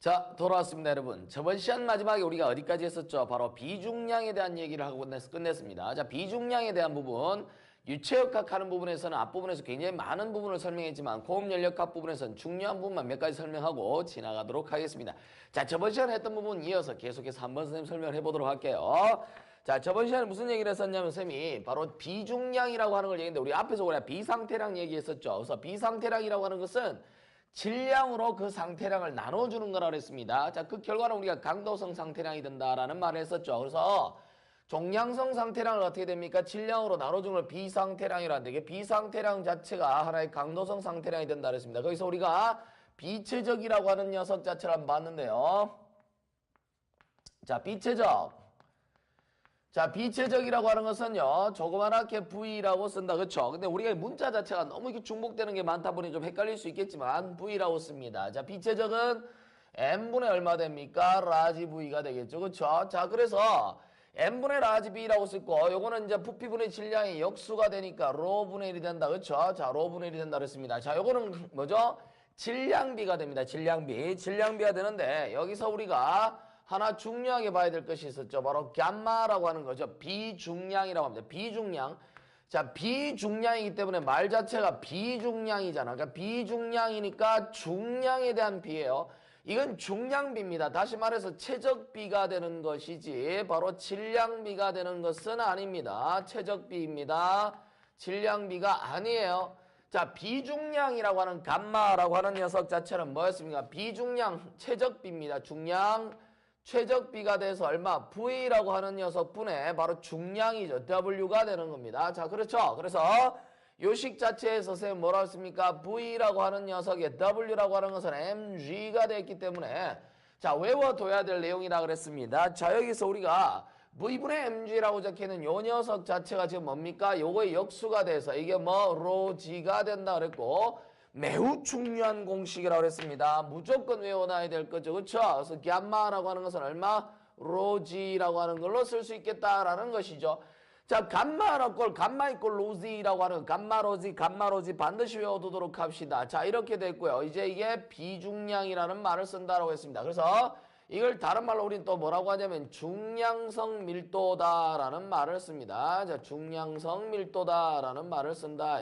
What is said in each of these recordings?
자, 돌아왔습니다, 여러분. 저번 시간 마지막에 우리가 어디까지 했었죠? 바로 비중량에 대한 얘기를 하고 끝냈습니다. 자, 비중량에 대한 부분, 유체역학 하는 부분에서는 앞부분에서 굉장히 많은 부분을 설명했지만 고음연력학 부분에서는 중요한 부분만 몇 가지 설명하고 지나가도록 하겠습니다. 자, 저번 시간에 했던 부분 이어서 계속해서 한번 선생님 설명을 해보도록 할게요. 자, 저번 시간에 무슨 얘기를 했었냐면 쌤이 바로 비중량이라고 하는 걸 얘기했는데 우리 앞에서 우리가 비상태량 얘기했었죠. 그래서 비상태량이라고 하는 것은 질량으로 그 상태량을 나눠주는 거라고 했습니다. 자, 그 결과는 우리가 강도성 상태량이 된다라는 말을 했었죠. 그래서 종량성 상태량을 어떻게 됩니까? 질량으로 나눠주는 걸 비상태량이라는데 이게 비상태량 자체가 하나의 강도성 상태량이 된다 그랬습니다. 거기서 우리가 비체적이라고 하는 녀석 자체를 한번 봤는데요. 자, 비체적. 자, 비체적이라고 하는 것은요, 조그만하게 V라고 쓴다. 그쵸? 근데 우리가 문자 자체가 너무 이렇게 중복되는 게 많다 보니 좀 헷갈릴 수 있겠지만, V라고 씁니다. 자, 비체적은 N분의 얼마 됩니까? 라지 V가 되겠죠. 그쵸? 자, 그래서 N분의 라지 B라고 쓰고, 요거는 이제 부피분의 질량이 역수가 되니까 로분의 1이 된다. 그쵸? 자, 로분의 1이 된다. 그랬습니다. 자, 요거는 뭐죠? 질량비가 됩니다. 질량비. 질량비가 되는데, 여기서 우리가 하나 중요하게 봐야 될 것이 있었죠. 바로 감마라고 하는 거죠. 비중량이라고 합니다. 비중량. 자, 비중량이기 때문에 말 자체가 비중량이잖아. 그러니까 비중량이니까 중량에 대한 비예요. 이건 중량비입니다. 다시 말해서 최적비가 되는 것이지 바로 질량비가 되는 것은 아닙니다. 최적비입니다. 질량비가 아니에요. 자, 비중량이라고 하는 감마라고 하는 녀석 자체는 뭐였습니까? 비중량 최적비입니다. 중량 최적비가 돼서 얼마? V라고 하는 녀석분의 바로 중량이죠. W가 되는 겁니다. 자, 그렇죠. 그래서 요식 자체에서 선생님 뭐라고 했습니까? V라고 하는 녀석의 W라고 하는 것은 mg가 되었기 때문에 자, 외워둬야 될 내용이라 그랬습니다. 자, 여기서 우리가 V분의 mg라고 적혀있는 요 녀석 자체가 지금 뭡니까? 요거의 역수가 돼서 이게 뭐 ρg가 된다 그랬고 매우 중요한 공식이라고 했습니다. 무조건 외워놔야 될 거죠. 그렇죠? 그래서 감마라고 하는 것은 얼마? 로지라고 하는 걸로 쓸 수 있겠다라는 것이죠. 자, 감마 이꼴 로지라고 하는 감마로지 반드시 외워두도록 합시다. 자, 이렇게 됐고요. 이제 이게 비중량이라는 말을 쓴다라고 했습니다. 그래서 이걸 다른 말로 우리는 또 뭐라고 하냐면 중량성 밀도다라는 말을 씁니다. 자, 중량성 밀도다라는 말을 쓴다.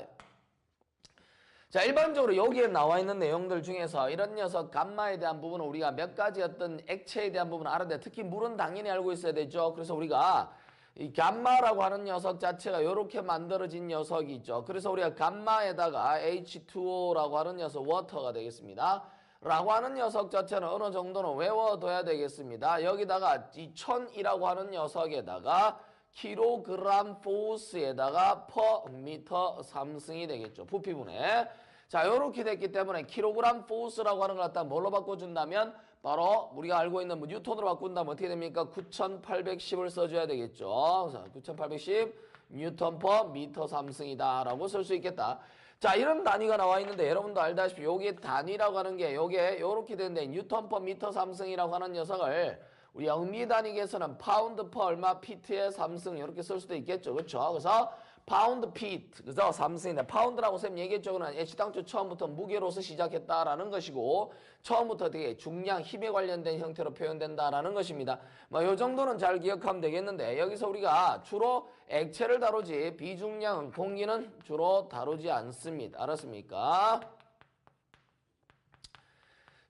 자, 일반적으로 여기에 나와 있는 내용들 중에서 이런 녀석 감마에 대한 부분은 우리가 몇 가지 어떤 액체에 대한 부분을 알아야 특히 물은 당연히 알고 있어야 되죠. 그래서 우리가 이 감마라고 하는 녀석 자체가 이렇게 만들어진 녀석이 있죠. 그래서 우리가 감마에다가 H2O라고 하는 녀석 워터가 되겠습니다. 라고 하는 녀석 자체는 어느 정도는 외워둬야 되겠습니다. 여기다가 이 1000이라고 하는 녀석에다가 킬로그램 포스에다가 퍼 미터 3승이 되겠죠. 부피분에. 자, 요렇게 됐기 때문에 킬로그램 포스라고 하는 걸 갖다 뭘로 바꿔준다면 바로 우리가 알고 있는 뭐 뉴턴으로 바꾼다면 어떻게 됩니까? 9810을 써줘야 되겠죠. 그래서 9810 뉴턴 퍼 미터 3승이다 라고 쓸 수 있겠다. 자, 이런 단위가 나와 있는데 여러분도 알다시피 요게 단위라고 하는 게 요게 요렇게 되는데 뉴턴 퍼 미터 3승이라고 하는 녀석을 우리 영미 단위에서는 파운드 퍼 얼마 피트의 3승 이렇게 쓸 수도 있겠죠. 그렇죠? 그래서 파운드 피트 그래서 3승인데 파운드라고 쌤 얘기했죠. 그는 애시당초 처음부터 무게로서 시작했다라는 것이고 처음부터 되게 중량 힘에 관련된 형태로 표현된다라는 것입니다. 뭐 요 정도는 잘 기억하면 되겠는데 여기서 우리가 주로 액체를 다루지 비중량은 공기는 주로 다루지 않습니다. 알았습니까?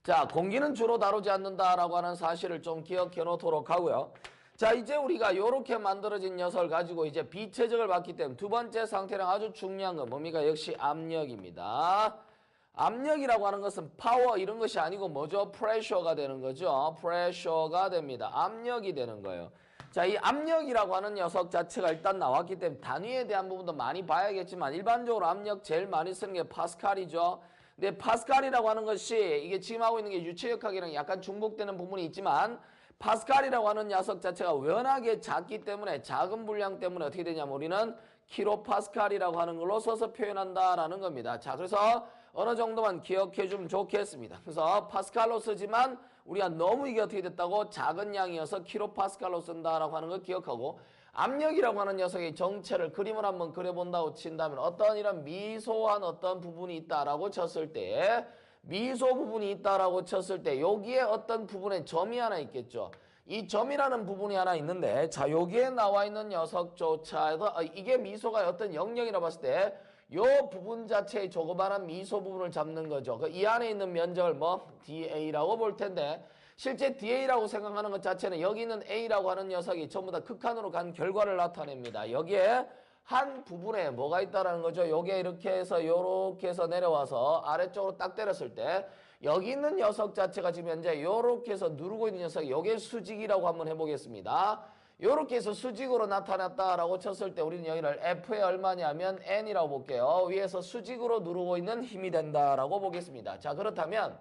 자, 공기는 주로 다루지 않는다라고 하는 사실을 좀 기억해 놓도록 하고요. 자, 이제 우리가 이렇게 만들어진 녀석을 가지고 이제 비체적을 봤기 때문에 두 번째 상태랑 아주 중요한 건 뭡니까? 역시 압력입니다. 압력이라고 하는 것은 파워 이런 것이 아니고 뭐죠? 프레셔가 되는 거죠. 프레셔가 됩니다. 압력이 되는 거예요. 자, 이 압력이라고 하는 녀석 자체가 일단 나왔기 때문에 단위에 대한 부분도 많이 봐야겠지만 일반적으로 압력 제일 많이 쓰는 게 파스칼이죠. 근데 파스칼이라고 하는 것이 이게 지금 하고 있는 게 유체역학이랑 약간 중복되는 부분이 있지만 파스칼이라고 하는 녀석 자체가 워낙에 작기 때문에 작은 분량 때문에 어떻게 되냐면 우리는 킬로파스칼이라고 하는 걸로 써서 표현한다라는 겁니다. 자, 그래서 어느 정도만 기억해 주면 좋겠습니다. 그래서 파스칼로 쓰지만 우리가 너무 이게 어떻게 됐다고 작은 양이어서 킬로파스칼로 쓴다라고 하는 걸 기억하고 압력이라고 하는 녀석의 정체를 그림을 한번 그려본다고 친다면 어떤 이런 미소한 어떤 부분이 있다라고 쳤을 때 미소 부분이 있다라고 쳤을 때 여기에 어떤 부분에 점이 하나 있겠죠. 이 점이라는 부분이 하나 있는데 자 여기에 나와 있는 녀석조차 이게 미소가 어떤 영역이라고 봤을 때 요 부분 자체의 조그마한 미소 부분을 잡는 거죠. 이 안에 있는 면적을 뭐 DA라고 볼 텐데 실제 DA라고 생각하는 것 자체는 여기 있는 A라고 하는 녀석이 전부 다 극한으로 간 결과를 나타냅니다. 여기에 한 부분에 뭐가 있다라는 거죠. 요게 이렇게 해서 요렇게 해서 내려와서 아래쪽으로 딱 때렸을 때 여기 있는 녀석 자체가 지금 현재 요렇게 해서 누르고 있는 녀석이 요게 수직이라고 한번 해보겠습니다. 요렇게 해서 수직으로 나타났다라고 쳤을 때 우리는 여기를 F에 얼마냐면 N이라고 볼게요. 위에서 수직으로 누르고 있는 힘이 된다라고 보겠습니다. 자 그렇다면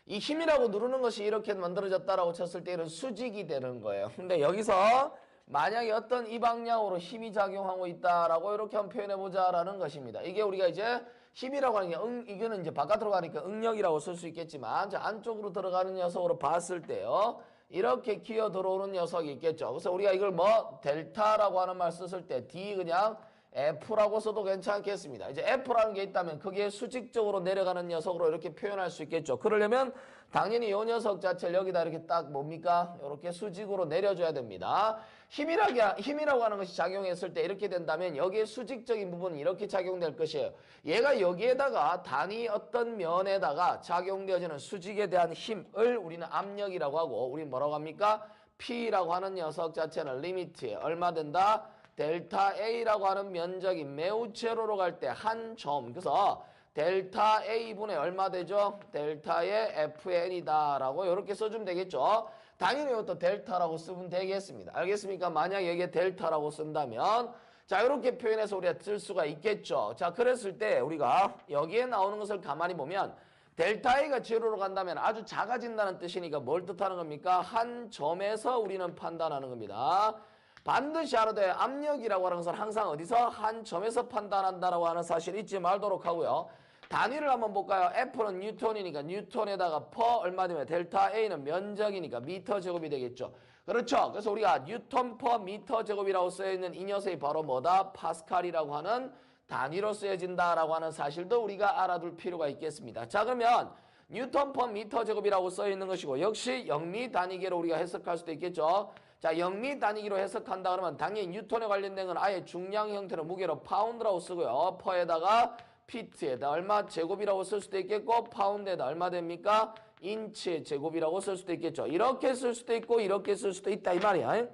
이 힘이라고 누르는 것이 이렇게 만들어졌다라고 쳤을 때 이런 수직이 되는 거예요. 근데 여기서 만약에 어떤 이 방향으로 힘이 작용하고 있다라고 이렇게 한번 표현해보자라는 것입니다. 이게 우리가 이제 힘이라고 하는 게 이거는 이제 바깥으로 가니까 응력이라고 쓸 수 있겠지만 자 안쪽으로 들어가는 녀석으로 봤을 때요. 이렇게 기어 들어오는 녀석이 있겠죠. 그래서 우리가 이걸 뭐 델타라고 하는 말 썼을 때 D 그냥 F라고 써도 괜찮겠습니다. 이제 F라는 게 있다면 그게 수직적으로 내려가는 녀석으로 이렇게 표현할 수 있겠죠. 그러려면 당연히 이 녀석 자체를 여기다 이렇게 딱 뭡니까? 이렇게 수직으로 내려줘야 됩니다. 힘이라고 하는 것이 작용했을 때 이렇게 된다면 여기에 수직적인 부분은 이렇게 작용될 것이에요. 얘가 여기에다가 단위 어떤 면에다가 작용되어지는 수직에 대한 힘을 우리는 압력이라고 하고 우리는 뭐라고 합니까? P라고 하는 녀석 자체는 리미트에 얼마 된다? 델타 A라고 하는 면적이 매우 제로로 갈 때 한 점. 그래서 델타 A분의 얼마 되죠? 델타의 FN이다 라고 이렇게 써주면 되겠죠. 당연히 이것도 델타라고 쓰면 되겠습니다. 알겠습니까? 만약 여기에 델타라고 쓴다면 자 이렇게 표현해서 우리가 쓸 수가 있겠죠. 자 그랬을 때 우리가 여기에 나오는 것을 가만히 보면 델타 A가 제로로 간다면 아주 작아진다는 뜻이니까 뭘 뜻하는 겁니까? 한 점에서 우리는 판단하는 겁니다. 반드시 알아둬야 돼. 압력이라고 하는 것은 항상 어디서? 한 점에서 판단한다라고 하는 사실 잊지 말도록 하고요. 단위를 한번 볼까요? F는 뉴턴이니까 뉴턴에다가 퍼 얼마 되면 델타 A는 면적이니까 미터 제곱이 되겠죠. 그렇죠. 그래서 우리가 뉴턴 퍼 미터 제곱이라고 쓰여있는 이 녀석이 바로 뭐다? 파스칼이라고 하는 단위로 쓰여진다라고 하는 사실도 우리가 알아둘 필요가 있겠습니다. 자 그러면 뉴턴 퍼 미터 제곱이라고 써있는 것이고 역시 영미 단위계로 우리가 해석할 수도 있겠죠. 자 영미 단위기로 해석한다 그러면 당연히 뉴턴에 관련된 건 아예 중량 형태로 무게로 파운드라고 쓰고요. 퍼에다가 피트에다 얼마 제곱이라고 쓸 수도 있겠고 파운드에다 얼마 됩니까? 인치 제곱이라고 쓸 수도 있겠죠. 이렇게 쓸 수도 있고 이렇게 쓸 수도 있다 이 말이야.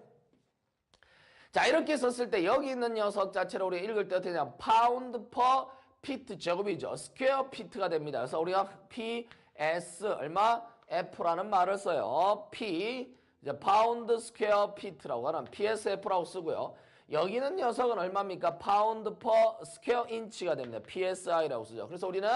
자 이렇게 썼을 때 여기 있는 녀석 자체를 우리가 읽을 때 어떻게 되냐 파운드 퍼 피트 제곱이죠. 스퀘어 피트가 됩니다. 그래서 우리가 PS 얼마? F라는 말을 써요. P 이제 파운드 스퀘어 피트라고 하는 PSF라고 쓰고요. 여기는 녀석은 얼마입니까? 파운드 퍼 스퀘어 인치가 됩니다. PSI라고 쓰죠. 그래서 우리는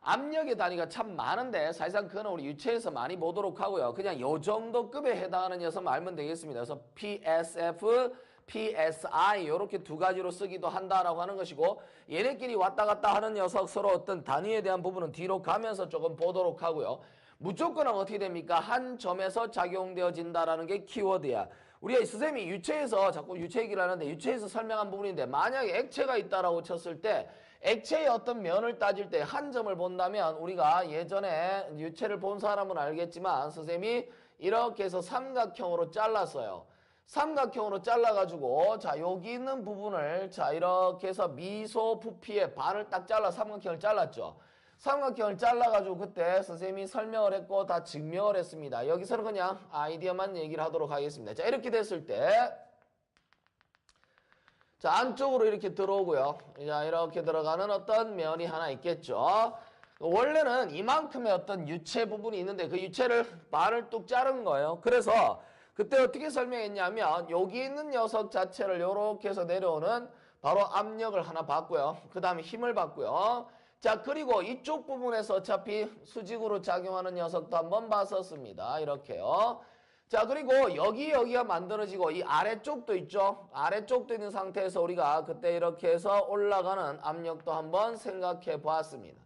압력의 단위가 참 많은데 사실상 그거는 우리 유체에서 많이 보도록 하고요. 그냥 요 정도 급에 해당하는 녀석만 알면 되겠습니다. 그래서 PSF, PSI 이렇게 두 가지로 쓰기도 한다라고 하는 것이고 얘네끼리 왔다 갔다 하는 녀석 서로 어떤 단위에 대한 부분은 뒤로 가면서 조금 보도록 하고요. 무조건 어떻게 됩니까? 한 점에서 작용되어진다라는 게 키워드야. 우리가 선생님이 유체에서 자꾸 유체 얘기를 하는데 유체에서 설명한 부분인데 만약에 액체가 있다라고 쳤을 때 액체의 어떤 면을 따질 때 한 점을 본다면 우리가 예전에 유체를 본 사람은 알겠지만 선생님이 이렇게 해서 삼각형으로 잘랐어요. 삼각형으로 잘라가지고 자 여기 있는 부분을 자 이렇게 해서 미소 부피의 반을 딱 잘라 삼각형을 잘랐죠. 삼각형을 잘라가지고 그때 선생님이 설명을 했고 다 증명을 했습니다. 여기서는 그냥 아이디어만 얘기를 하도록 하겠습니다. 자 이렇게 됐을 때 자 안쪽으로 이렇게 들어오고요. 자 이렇게 들어가는 어떤 면이 하나 있겠죠. 원래는 이만큼의 어떤 유체 부분이 있는데 그 유체를 반을 뚝 자른 거예요. 그래서 그때 어떻게 설명했냐면 여기 있는 녀석 자체를 이렇게 해서 내려오는 바로 압력을 하나 받고요. 그 다음에 힘을 받고요. 자 그리고 이쪽 부분에서 어차피 수직으로 작용하는 녀석도 한번 봤었습니다. 이렇게요. 자 그리고 여기가 만들어지고 이 아래쪽도 있죠. 아래쪽도 있는 상태에서 우리가 그때 이렇게 해서 올라가는 압력도 한번 생각해 보았습니다.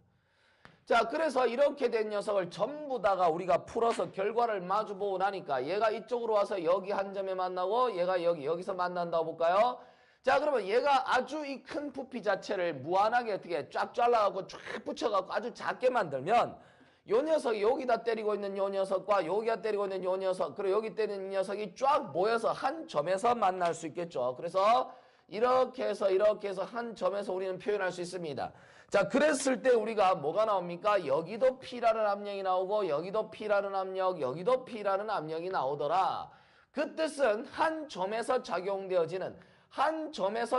자 그래서 이렇게 된 녀석을 전부 다가 우리가 풀어서 결과를 마주보고 나니까 얘가 이쪽으로 와서 여기 한 점에 만나고 얘가 여기서 만난다고 볼까요? 자, 그러면 얘가 아주 이 큰 부피 자체를 무한하게 어떻게 쫙 잘라갖고 쫙 붙여갖고 아주 작게 만들면 요 녀석이 여기다 때리고 있는 요 녀석과 여기가 때리고 있는 요 녀석, 그리고 여기 때리는 녀석이 쫙 모여서 한 점에서 만날 수 있겠죠. 그래서 이렇게 해서 한 점에서 우리는 표현할 수 있습니다. 자, 그랬을 때 우리가 뭐가 나옵니까? 여기도 P라는 압력이 나오고 여기도 P라는 압력, 여기도 P라는 압력이 나오더라. 그 뜻은 한 점에서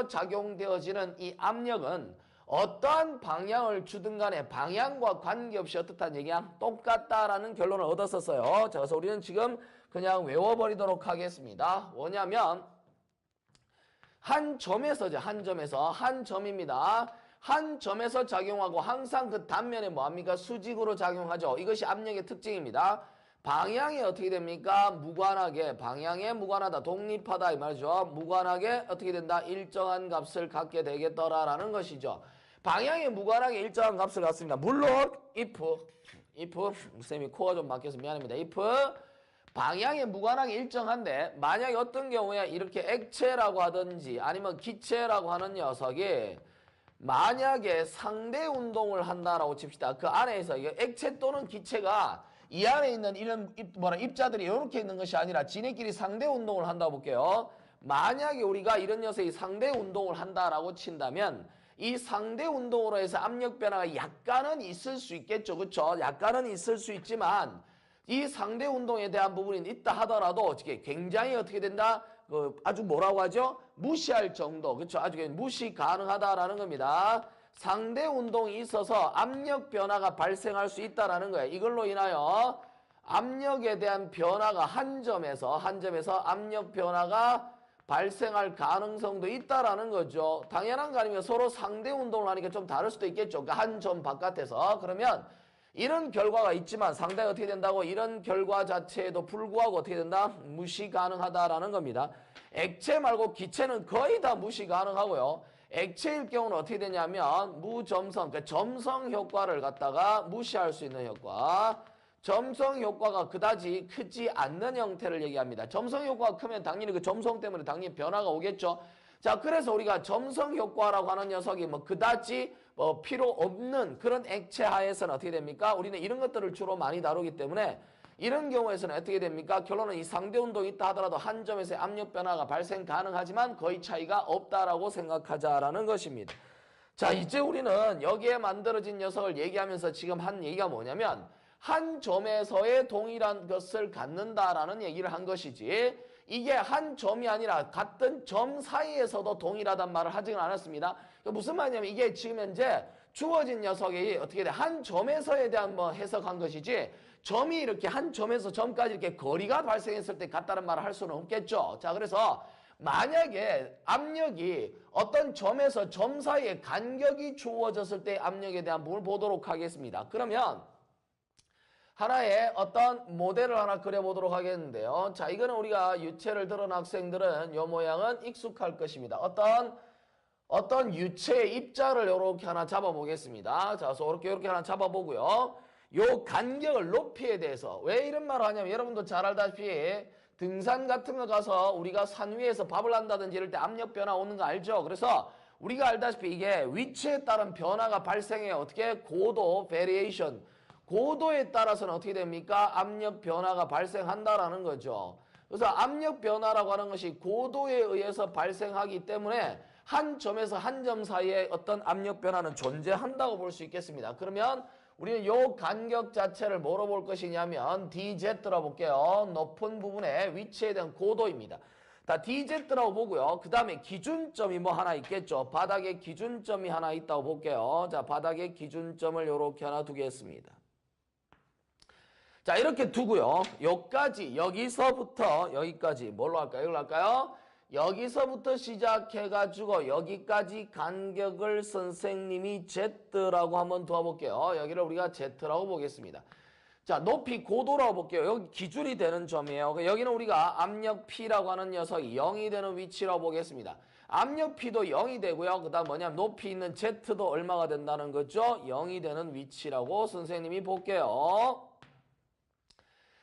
작용되어지는 이 압력은 어떠한 방향을 주든 간에 방향과 관계없이 어떻다는 얘기야? 똑같다라는 결론을 얻었었어요. 자, 그래서 우리는 지금 그냥 외워버리도록 하겠습니다. 뭐냐면 한 점입니다. 한 점에서 작용하고 항상 그 단면에 뭐합니까? 수직으로 작용하죠. 이것이 압력의 특징입니다. 방향이 어떻게 됩니까? 무관하게, 방향에 무관하다, 독립하다 이 말이죠. 무관하게 어떻게 된다? 일정한 값을 갖게 되겠더라라는 것이죠. 방향에 무관하게 일정한 값을 갖습니다. 물론 if 쌤이 코가 좀 막혀서 미안합니다. if 방향에 무관하게 일정한데 만약에 어떤 경우에 이렇게 액체라고 하든지 아니면 기체라고 하는 녀석이 만약에 상대 운동을 한다라고 칩시다. 그 안에서 이게 액체 또는 기체가 이 안에 있는 이런 입자들이 이렇게 있는 것이 아니라 지네끼리 상대 운동을 한다고 볼게요. 만약에 우리가 이런 녀석이 상대 운동을 한다라고 친다면 이 상대 운동으로 해서 압력 변화가 약간은 있을 수 있겠죠. 그렇죠? 약간은 있을 수 있지만 이 상대 운동에 대한 부분이 있다 하더라도 어떻게 굉장히 어떻게 된다? 아주 뭐라고 하죠? 무시할 정도. 그렇죠? 아주 무시 가능하다라는 겁니다. 상대 운동이 있어서 압력 변화가 발생할 수 있다라는 거예요. 이걸로 인하여 압력에 대한 변화가 한 점에서 압력 변화가 발생할 가능성도 있다라는 거죠. 당연한 거 아니면 서로 상대 운동을 하니까 좀 다를 수도 있겠죠. 그러니까 한 점 바깥에서. 그러면 이런 결과가 있지만 상당히 어떻게 된다고? 이런 결과 자체에도 불구하고 어떻게 된다? 무시 가능하다라는 겁니다. 액체 말고 기체는 거의 다 무시 가능하고요. 액체일 경우는 어떻게 되냐면 무점성, 그러니까 점성 효과를 갖다가 무시할 수 있는 효과. 점성 효과가 그다지 크지 않는 형태를 얘기합니다. 점성 효과가 크면 당연히 그 점성 때문에 당연히 변화가 오겠죠. 자, 그래서 우리가 점성 효과라고 하는 녀석이 그다지 필요 없는 그런 액체 하에서는 어떻게 됩니까? 우리는 이런 것들을 주로 많이 다루기 때문에 이런 경우에서는 어떻게 됩니까? 결론은 이 상대 운동이 있다 하더라도 한 점에서의 압력 변화가 발생 가능하지만 거의 차이가 없다라고 생각하자라는 것입니다. 자, 이제 우리는 여기에 만들어진 녀석을 얘기하면서 지금 한 얘기가 뭐냐면 한 점에서의 동일한 것을 갖는다라는 얘기를 한 것이지 이게 한 점이 아니라 같은 점 사이에서도 동일하단 말을 하지는 않았습니다. 무슨 말이냐면 이게 지금 현재 주어진 녀석이 어떻게 돼? 한 점에서에 대한 해석한 것이지 점이 이렇게 한 점에서 점까지 이렇게 거리가 발생했을 때 같다는 말을 할 수는 없겠죠. 자, 그래서 만약에 압력이 어떤 점에서 점 사이에 간격이 주어졌을 때 압력에 대한 부분을 보도록 하겠습니다. 그러면 하나의 어떤 모델을 하나 그려보도록 하겠는데요. 자, 이거는 우리가 유체를 들은 학생들은 이 모양은 익숙할 것입니다. 어떤 유체의 입자를 이렇게 하나 잡아보겠습니다. 자, 그래서 이렇게 하나 잡아보고요. 요 간격을 높이에 대해서 왜 이런 말을 하냐면 여러분도 잘 알다시피 등산 같은 거 가서 우리가 산 위에서 밥을 한다든지 이럴 때 압력 변화 오는 거 알죠? 그래서 우리가 알다시피 이게 위치에 따른 변화가 발생해요. 어떻게? 고도, 베리에이션. 고도에 따라서는 어떻게 됩니까? 압력 변화가 발생한다라는 거죠. 그래서 압력 변화라고 하는 것이 고도에 의해서 발생하기 때문에 한 점에서 한 점 사이에 어떤 압력 변화는 존재한다고 볼 수 있겠습니다. 그러면 우리는 요 간격 자체를 뭐로 볼 것이냐면 DZ라고 볼게요. 높은 부분의 위치에 대한 고도입니다. 다 DZ라고 보고요. 그 다음에 기준점이 하나 있겠죠. 바닥에 기준점이 하나 있다고 볼게요. 자, 바닥에 기준점을 요렇게 하나 두겠습니다. 자, 이렇게 두고요. 여기서부터 여기까지 뭘로 할까요? 이걸로 할까요? 여기서부터 시작해가지고 여기까지 간격을 선생님이 Z라고 한번 두어볼게요. 여기를 우리가 Z라고 보겠습니다. 자, 높이 고도라고 볼게요. 여기 기준이 되는 점이에요. 여기는 우리가 압력 P라고 하는 녀석이 0이 되는 위치라고 보겠습니다. 압력 P도 0이 되고요. 그 다음 뭐냐면 높이 있는 Z도 얼마가 된다는 거죠? 0이 되는 위치라고 선생님이 볼게요.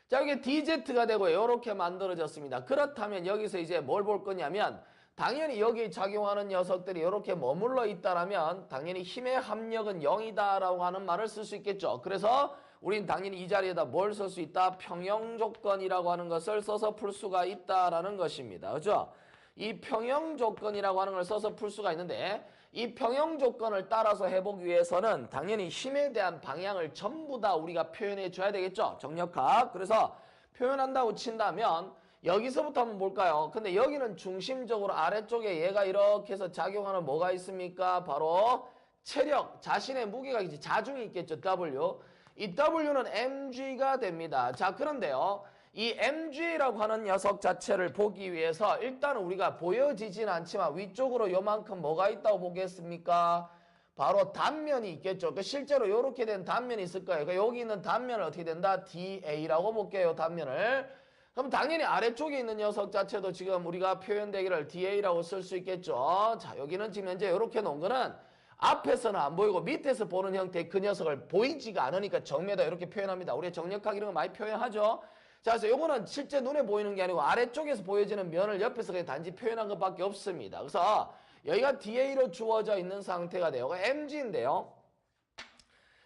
자, 이게 DZ가 되고 이렇게 만들어졌습니다. 그렇다면 여기서 이제 뭘 볼 거냐면 당연히 여기 작용하는 녀석들이 이렇게 머물러 있다라면 당연히 힘의 합력은 0이다라고 하는 말을 쓸 수 있겠죠. 그래서 우린 당연히 이 자리에다 뭘 쓸 수 있다? 평형조건이라고 하는 것을 써서 풀 수가 있다라는 것입니다. 그죠? 이 평형조건이라고 하는 걸 써서 풀 수가 있는데 이 평형조건을 따라서 해보기 위해서는 당연히 힘에 대한 방향을 전부 다 우리가 표현해 줘야 되겠죠. 정력학. 그래서 표현한다고 친다면 여기서부터 한번 볼까요? 근데 여기는 중심적으로 아래쪽에 얘가 이렇게 해서 작용하는 뭐가 있습니까? 바로 체력, 자신의 무게가 이제 자중이 있겠죠. W. 이 W는 mg가 됩니다. 자, 그런데요. 이 mg라고 하는 녀석 자체를 보기 위해서 일단 우리가 보여지진 않지만 위쪽으로 요만큼 뭐가 있다고 보겠습니까? 바로 단면이 있겠죠. 실제로 이렇게 된 단면이 있을 거예요. 여기 있는 단면을 어떻게 된다? DA라고 볼게요. 단면을. 그럼 당연히 아래쪽에 있는 녀석 자체도 지금 우리가 표현되기를 DA라고 쓸 수 있겠죠. 자, 여기는 지금 현재 이렇게 놓은 거는 앞에서는 안 보이고 밑에서 보는 형태의 그 녀석을 보이지가 않으니까 정면에다 이렇게 표현합니다. 우리가 정력학 이런 거 많이 표현하죠. 자, 그래서 요거는 실제 눈에 보이는 게 아니고 아래쪽에서 보여지는 면을 옆에서 그냥 단지 표현한 것밖에 없습니다. 그래서 여기가 DA로 주어져 있는 상태가 돼요. MG인데요.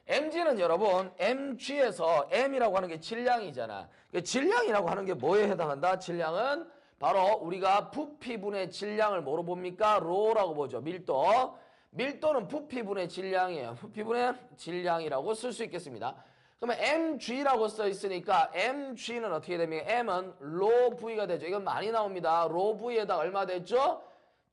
MG는 여러분 MG에서 M이라고 하는 게 질량이잖아. 질량이라고 하는 게 뭐에 해당한다? 질량은 바로 우리가 부피분의 질량을 뭐로 봅니까? 로라고 보죠. 밀도. 밀도는 부피분의 질량이에요. 부피분의 질량이라고 쓸 수 있겠습니다. 그러면 mg라고 써 있으니까 mg는 어떻게 됩니까? m은 로 v가 되죠. 이건 많이 나옵니다. 로 v에다 얼마 되죠?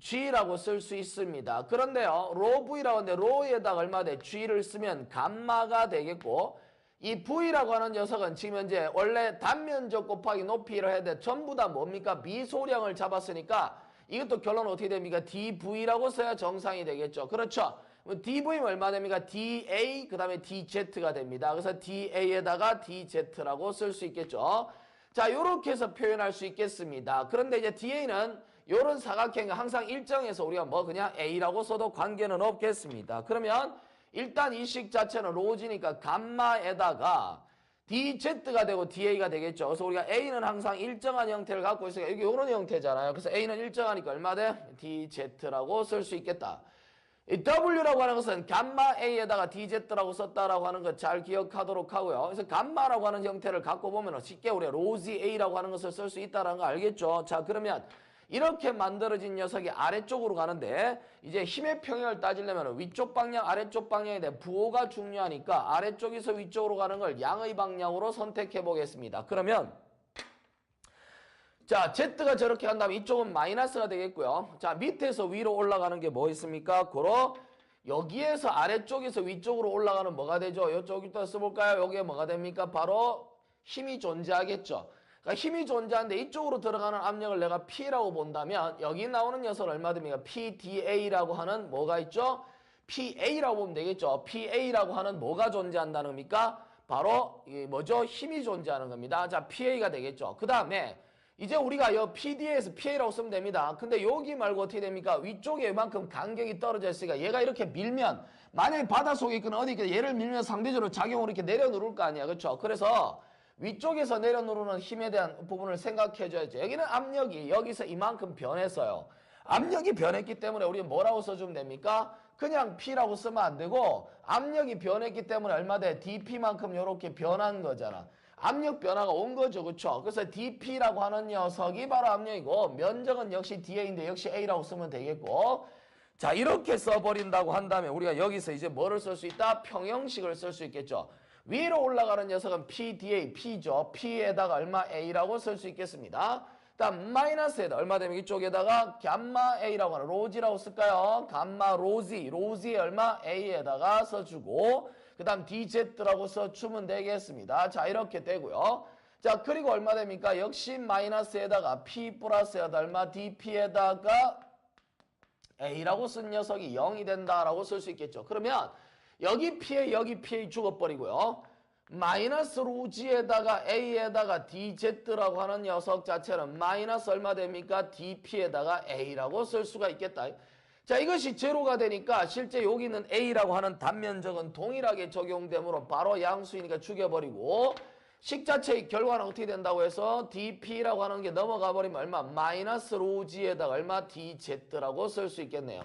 g라고 쓸 수 있습니다. 그런데요. 로 v라고 하는데 로에다 얼마 돼? g를 쓰면 감마가 되겠고 이 v라고 하는 녀석은 지금 현재 원래 단면적 곱하기 높이를 해야 돼. 전부 다 뭡니까? 미소량을 잡았으니까 이것도 결론은 어떻게 됩니까? dv라고 써야 정상이 되겠죠. 그렇죠. dv면 얼마 됩니까? da 그 다음에 dz가 됩니다. 그래서 da에다가 dz라고 쓸 수 있겠죠. 자, 요렇게 해서 표현할 수 있겠습니다. 그런데 이제 da는 요런 사각형이 항상 일정해서 우리가 뭐 그냥 a라고 써도 관계는 없겠습니다. 그러면 일단 이 식 자체는 로지니까 감마에다가 DZ가 되고 DA가 되겠죠. 그래서 우리가 A는 항상 일정한 형태를 갖고 있으니까 여기 이런 형태잖아요. 그래서 A는 일정하니까 얼마 돼? DZ라고 쓸 수 있겠다. 이 W라고 하는 것은 감마 A에다가 DZ라고 썼다라고 하는 것 잘 기억하도록 하고요. 그래서 감마라고 하는 형태를 갖고 보면 쉽게 우리가 로지 A라고 하는 것을 쓸 수 있다는 거 알겠죠? 자, 그러면 이렇게 만들어진 녀석이 아래쪽으로 가는데 이제 힘의 평형을 따지려면 위쪽 방향, 아래쪽 방향에 대한 부호가 중요하니까 아래쪽에서 위쪽으로 가는 걸 양의 방향으로 선택해 보겠습니다. 그러면 자, Z가 저렇게 한다면 이쪽은 마이너스가 되겠고요. 자, 밑에서 위로 올라가는 게 뭐 있습니까? 고로 여기에서 아래쪽에서 위쪽으로 올라가는 뭐가 되죠? 이쪽부터 써볼까요? 여기에 뭐가 됩니까? 바로 힘이 존재하겠죠. 그러니까 힘이 존재하는데 이쪽으로 들어가는 압력을 내가 P라고 본다면 여기 나오는 녀석은 얼마 됩니까? PDA라고 하는 뭐가 있죠? PA라고 보면 되겠죠. PA라고 하는 뭐가 존재한다는 겁니까? 바로 뭐죠? 힘이 존재하는 겁니다. 자, PA가 되겠죠. 그 다음에 이제 우리가 이 PD에서 PA라고 쓰면 됩니다. 근데 여기 말고 어떻게 됩니까? 위쪽에 이만큼 간격이 떨어져 있으니까 얘가 이렇게 밀면 만약에 바닷속에 있거나 어디 있거나 얘를 밀면 상대적으로 작용을 이렇게 내려 누를 거 아니야. 그렇죠? 그래서 위쪽에서 내려 누르는 힘에 대한 부분을 생각해 줘야죠. 여기는 압력이 여기서 이만큼 변했어요. 압력이 변했기 때문에 우리는 뭐라고 써주면 됩니까? 그냥 P라고 쓰면 안 되고 압력이 변했기 때문에 얼마 돼? DP만큼 이렇게 변한 거잖아. 압력 변화가 온 거죠. 그렇죠? 그래서 DP라고 하는 녀석이 바로 압력이고 면적은 역시 DA인데 역시 A라고 쓰면 되겠고 자, 이렇게 써버린다고 한다면 우리가 여기서 이제 뭐를 쓸 수 있다? 평형식을 쓸 수 있겠죠. 위로 올라가는 녀석은 PDA, P죠. P에다가 얼마 A라고 쓸 수 있겠습니다. 다음 마이너스에다 얼마 되면 이쪽에다가 감마 A라고 하는 로지라고 쓸까요? 감마 로지, 로지에 얼마 A에다가 써주고 그 다음 DZ라고 써주면 되겠습니다. 자, 이렇게 되고요. 자, 그리고 얼마 됩니까? 역시 마이너스에다가 P 플러스에다 얼마 DP에다가 A라고 쓴 녀석이 0이 된다라고 쓸 수 있겠죠. 그러면 여기 PA 여기 PA 죽어버리고요. 마이너스 로지에다가 A에다가 DZ라고 하는 녀석 자체는 마이너스 얼마 됩니까? DP에다가 A라고 쓸 수가 있겠다. 자, 이것이 제로가 되니까 실제 여기 있는 A라고 하는 단면적은 동일하게 적용되므로 바로 양수이니까 죽여버리고 식 자체의 결과는 어떻게 된다고 해서 dp라고 하는 게 넘어가 버리면 얼마? 마이너스 로지에다가 얼마? dz라고 쓸 수 있겠네요.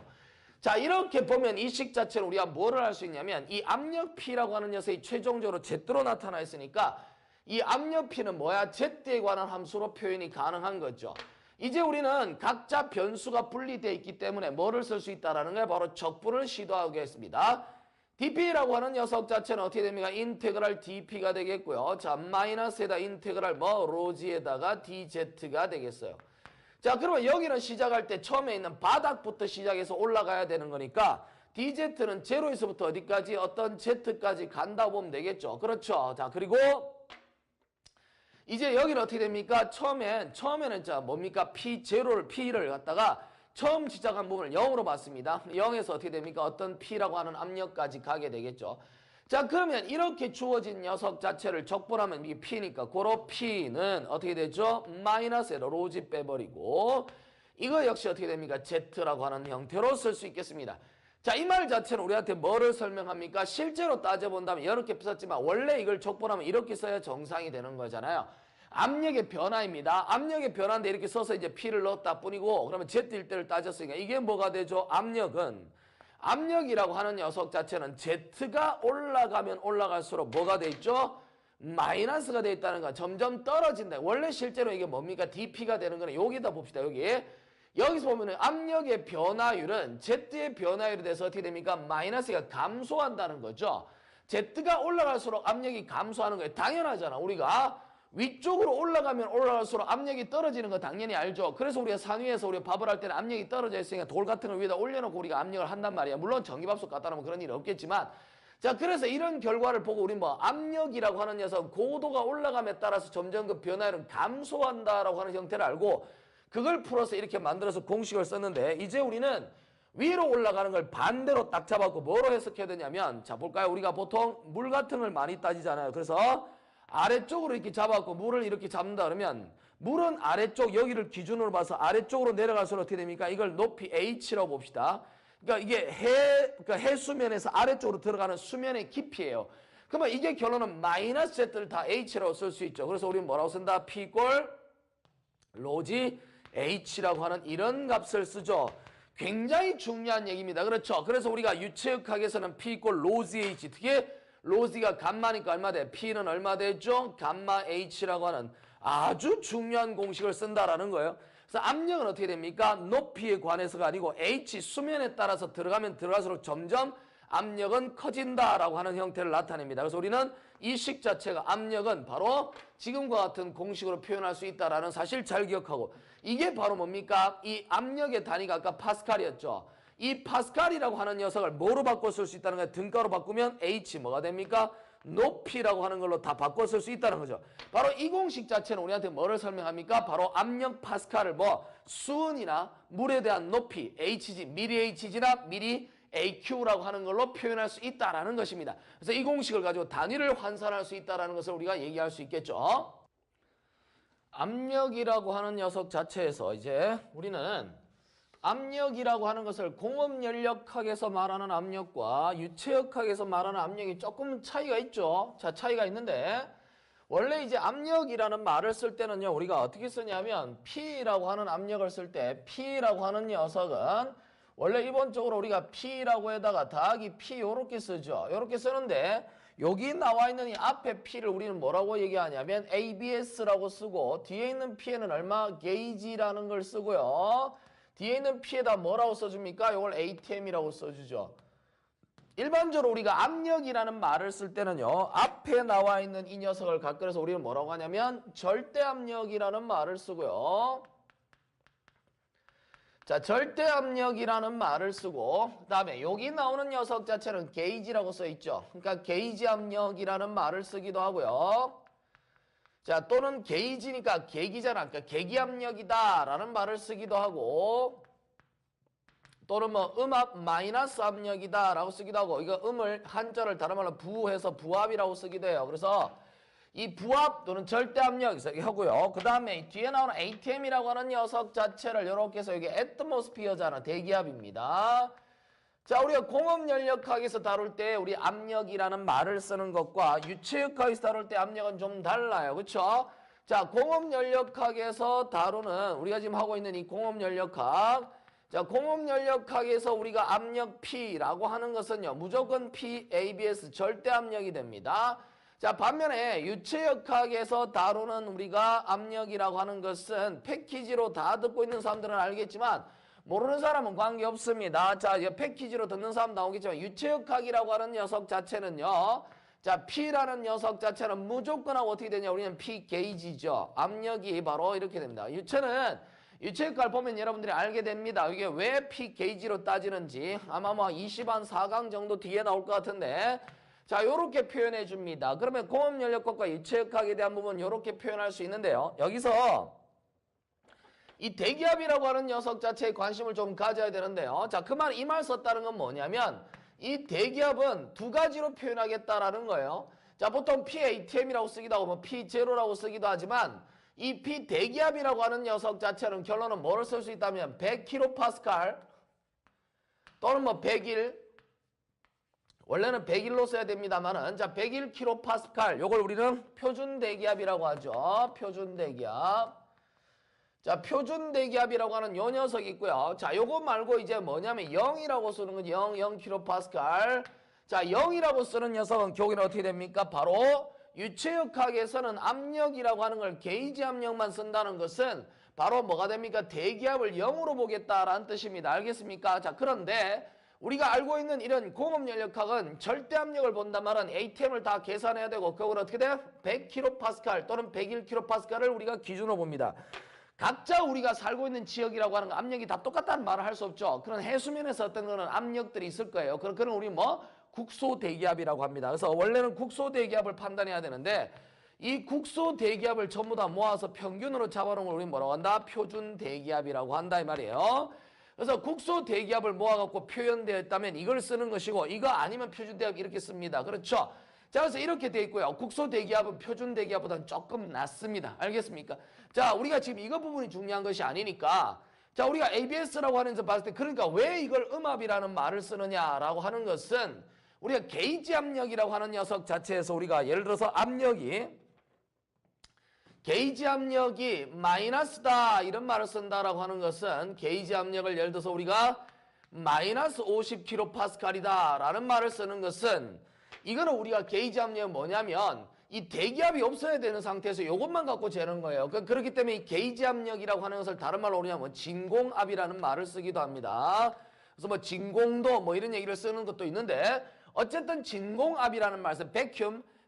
자, 이렇게 보면 이 식 자체를 우리가 뭐를 할 수 있냐면 이 압력 P라고 하는 녀석이 최종적으로 Z로 나타나 있으니까 이 압력 P는 뭐야? Z에 관한 함수로 표현이 가능한 거죠. 이제 우리는 각자 변수가 분리되어 있기 때문에 뭐를 쓸 수 있다는 게 바로 적분을 시도하겠습니다. dp라고 하는 녀석 자체는 어떻게 됩니까? 인테그랄 dp가 되겠고요. 자, 마이너스에다 인테그랄 로지에다가 dz가 되겠어요. 자, 그러면 여기는 시작할 때 처음에 있는 바닥부터 시작해서 올라가야 되는 거니까 dz는 제로에서부터 어디까지? 어떤 z까지 간다고 보면 되겠죠. 그렇죠. 자, 그리고 이제 여기는 어떻게 됩니까? 처음에는 자 뭡니까? P를 갖다가 처음 시작한 부분을 0으로 봤습니다. 0에서 어떻게 됩니까? 어떤 P라고 하는 압력까지 가게 되겠죠. 자, 그러면 이렇게 주어진 녀석 자체를 적분하면 이게 P니까 고로 P는 어떻게 되죠? 마이너스에다 로지 빼버리고 이거 역시 어떻게 됩니까? Z라고 하는 형태로 쓸 수 있겠습니다. 자, 이 말 자체는 우리한테 뭐를 설명합니까? 실제로 따져본다면 이렇게 썼지만 원래 이걸 적분하면 이렇게 써야 정상이 되는 거잖아요. 압력의 변화입니다. 압력의 변화인데 이렇게 써서 이제 P를 넣었다 뿐이고 그러면 Z일 때를 따졌으니까 이게 뭐가 되죠? 압력이라고 하는 녀석 자체는 Z가 올라가면 올라갈수록 뭐가 돼 있죠? 마이너스가 돼 있다는 거. 점점 떨어진다. 원래 실제로 이게 뭡니까? dp가 되는 거는 여기다 봅시다. 여기서 보면은 압력의 변화율은 Z의 변화율에 대해서 어떻게 됩니까? 마이너스가 감소한다는 거죠. Z가 올라갈수록 압력이 감소하는 거예요. 당연하잖아. 우리가 위쪽으로 올라가면 올라갈수록 압력이 떨어지는 거 당연히 알죠. 그래서 우리가 상위에서 우리가 밥을 할 때는 압력이 떨어져 있으니까 돌 같은 걸 위에다 올려놓고 우리가 압력을 한단 말이야. 물론 전기밥솥 갖다 놓으면 그런 일이 없겠지만 자, 그래서 이런 결과를 보고 우리 뭐 압력이라고 하는 녀석 고도가 올라감에 따라서 점점 그 변화율은 감소한다라고 하는 형태를 알고 그걸 풀어서 이렇게 만들어서 공식을 썼는데 이제 우리는 위로 올라가는 걸 반대로 딱 잡았고 뭐로 해석해야 되냐면 자, 볼까요? 우리가 보통 물 같은 걸 많이 따지잖아요. 그래서 아래쪽으로 이렇게 잡았고 물을 이렇게 잡는다 그러면 물은 아래쪽 여기를 기준으로 봐서 아래쪽으로 내려갈수록 어떻게 됩니까? 이걸 높이 H라고 봅시다. 그러니까 이게 해수면에서 아래쪽으로 들어가는 수면의 깊이예요. 그러면 이게 결론은 마이너스 Z를 다 H라고 쓸 수 있죠. 그래서 우리는 뭐라고 쓴다? P 꼴 로지 H라고 하는 이런 값을 쓰죠. 굉장히 중요한 얘기입니다. 그렇죠? 그래서 우리가 유체역학에서는 P 꼴 로지 H 특히 로지가 감마니까 얼마 돼? P는 얼마 되죠? 감마 H라고 하는 아주 중요한 공식을 쓴다라는 거예요. 그래서 압력은 어떻게 됩니까? 높이에 관해서가 아니고 H 수면에 따라서 들어가면 들어갈수록 점점 압력은 커진다라고 하는 형태를 나타냅니다. 그래서 우리는 이 식 자체가 압력은 바로 지금과 같은 공식으로 표현할 수 있다라는 사실 잘 기억하고 이게 바로 뭡니까? 이 압력의 단위가 아까 파스칼이었죠. 이 파스칼이라고 하는 녀석을 뭐로 바꿔 쓸 수 있다는 거예요? 등가로 바꾸면 H 뭐가 됩니까? 높이라고 하는 걸로 다 바꿔 쓸 수 있다는 거죠. 바로 이 공식 자체는 우리한테 뭐를 설명합니까? 바로 압력 파스칼을 수은이나 물에 대한 높이 Hg, 미리 Hg나 미리 AQ라고 하는 걸로 표현할 수 있다라는 것입니다. 그래서 이 공식을 가지고 단위를 환산할 수 있다라는 것을 우리가 얘기할 수 있겠죠. 압력이라고 하는 녀석 자체에서 이제 우리는 압력이라고 하는 것을 공업연력학에서 말하는 압력과 유체역학에서 말하는 압력이 조금 차이가 있죠. 자, 차이가 있는데 원래 이제 압력이라는 말을 쓸 때는요. 우리가 어떻게 쓰냐면 P라고 하는 압력을 쓸 때 P라고 하는 녀석은 원래 일본적으로 우리가 P라고 해다가 더하기 P 요렇게 쓰죠. 요렇게 쓰는데 여기 나와 있는 이 앞에 P를 우리는 뭐라고 얘기하냐면 ABS라고 쓰고 뒤에 있는 P에는 얼마? 게이지라는 걸 쓰고요. 뒤에 있는 P에다 뭐라고 써줍니까? 이걸 ATM이라고 써주죠. 일반적으로 우리가 압력이라는 말을 쓸 때는요. 앞에 나와 있는 이 녀석을 가꾸어서 우리는 뭐라고 하냐면 절대압력이라는 말을 쓰고요. 자, 절대압력이라는 말을 쓰고 그 다음에 여기 나오는 녀석 자체는 게이지라고 써있죠. 그러니까 게이지 압력이라는 말을 쓰기도 하고요. 자, 또는 게이지니까 계기잖아. 그러니까 계기압력이다 라는 말을 쓰기도 하고 또는 음압 마이너스 압력이다 라고 쓰기도 하고 이거 음을 한자를 다른 말로 부해서 부압이라고 쓰기도 해요. 그래서 이 부압 또는 절대압력 하고요. 그 다음에 뒤에 나오는 ATM이라고 하는 녀석 자체를 이렇게 해서 이게 애트모스피어잖아. 대기압입니다. 자, 우리가 공업연력학에서 다룰 때 우리 압력이라는 말을 쓰는 것과 유체역학에서 다룰 때 압력은 좀 달라요. 그렇죠? 자, 공업연력학에서 다루는 우리가 지금 하고 있는 이 공업연력학. 자, 공업연력학에서 우리가 압력 P라고 하는 것은요. 무조건 P, ABS 절대 압력이 됩니다. 자, 반면에 유체역학에서 다루는 우리가 압력이라고 하는 것은 패키지로 다 듣고 있는 사람들은 알겠지만 모르는 사람은 관계없습니다. 자, 패키지로 듣는 사람 나오겠지만 유체역학이라고 하는 녀석 자체는요. 자, P라는 녀석 자체는 무조건 하고 어떻게 되냐. 우리는 P 게이지죠. 압력이 바로 이렇게 됩니다. 유체역학을 보면 여러분들이 알게 됩니다. 이게 왜 P 게이지로 따지는지 아마 뭐 20한 4강 정도 뒤에 나올 것 같은데 자, 요렇게 표현해 줍니다. 그러면 공업연력학과 유체역학에 대한 부분 요렇게 표현할 수 있는데요. 여기서 이 대기압이라고 하는 녀석 자체에 관심을 좀 가져야 되는데요. 자, 그 말, 이 말 썼다는 건 뭐냐면 이 대기압은 두 가지로 표현하겠다라는 거예요. 자, 보통 PATM이라고 쓰기도 하고 뭐 P0라고 쓰기도 하지만 이 P 대기압이라고 하는 녀석 자체는 결론은 뭐를 쓸 수 있다면 100kPa 또는 뭐 101 원래는 101로 써야 됩니다만은 자, 101kPa 요걸 우리는 표준 대기압이라고 하죠. 표준 대기압. 자, 표준 대기압이라고 하는 요 녀석이 있고요. 자, 요거 말고 이제 뭐냐면 0이라고 쓰는 건 0kPa. 자, 0이라고 쓰는 녀석은 결국에는 어떻게 됩니까? 바로 유체역학에서는 압력이라고 하는 걸 게이지 압력만 쓴다는 것은 바로 뭐가 됩니까? 대기압을 0으로 보겠다라는 뜻입니다. 알겠습니까? 자, 그런데 우리가 알고 있는 이런 공업연력학은 절대 압력을 본단 말은 ATM을 다 계산해야 되고 그걸 어떻게 돼요? 100kPa 또는 101kPa를 우리가 기준으로 봅니다. 각자 우리가 살고 있는 지역이라고 하는 거 압력이 다 똑같다는 말을 할 수 없죠. 그런 해수면에서 어떤 거는 압력들이 있을 거예요. 그런 우리 뭐 국소 대기압이라고 합니다. 그래서 원래는 국소 대기압을 판단해야 되는데 이 국소 대기압을 전부 다 모아서 평균으로 잡아놓은 걸 우리 뭐라고 한다? 표준 대기압이라고 한다 이 말이에요. 그래서 국소 대기압을 모아갖고 표현되어 있다면 이걸 쓰는 것이고 이거 아니면 표준 대기압 이렇게 씁니다. 그렇죠? 자, 그래서 이렇게 돼 있고요. 국소 대기압은 표준 대기압보다는 조금 낮습니다. 알겠습니까? 자, 우리가 지금 이거 부분이 중요한 것이 아니니까 자, 우리가 ABS라고 하는 데서 봤을 때 그러니까 왜 이걸 음압이라는 말을 쓰느냐라고 하는 것은 우리가 게이지 압력이라고 하는 녀석 자체에서 우리가 예를 들어서 게이지 압력이 마이너스다 이런 말을 쓴다라고 하는 것은 게이지 압력을 예를 들어서 우리가 마이너스 50kPa이다 라는 말을 쓰는 것은 이거는 우리가 게이지 압력은 뭐냐면 이 대기압이 없어야 되는 상태에서 이것만 갖고 재는 거예요. 그렇기 때문에 이 게이지 압력이라고 하는 것을 다른 말로 우리가 뭐 진공압이라는 말을 쓰기도 합니다. 그래서 뭐 진공도 뭐 이런 얘기를 쓰는 것도 있는데 어쨌든 진공압이라는 말은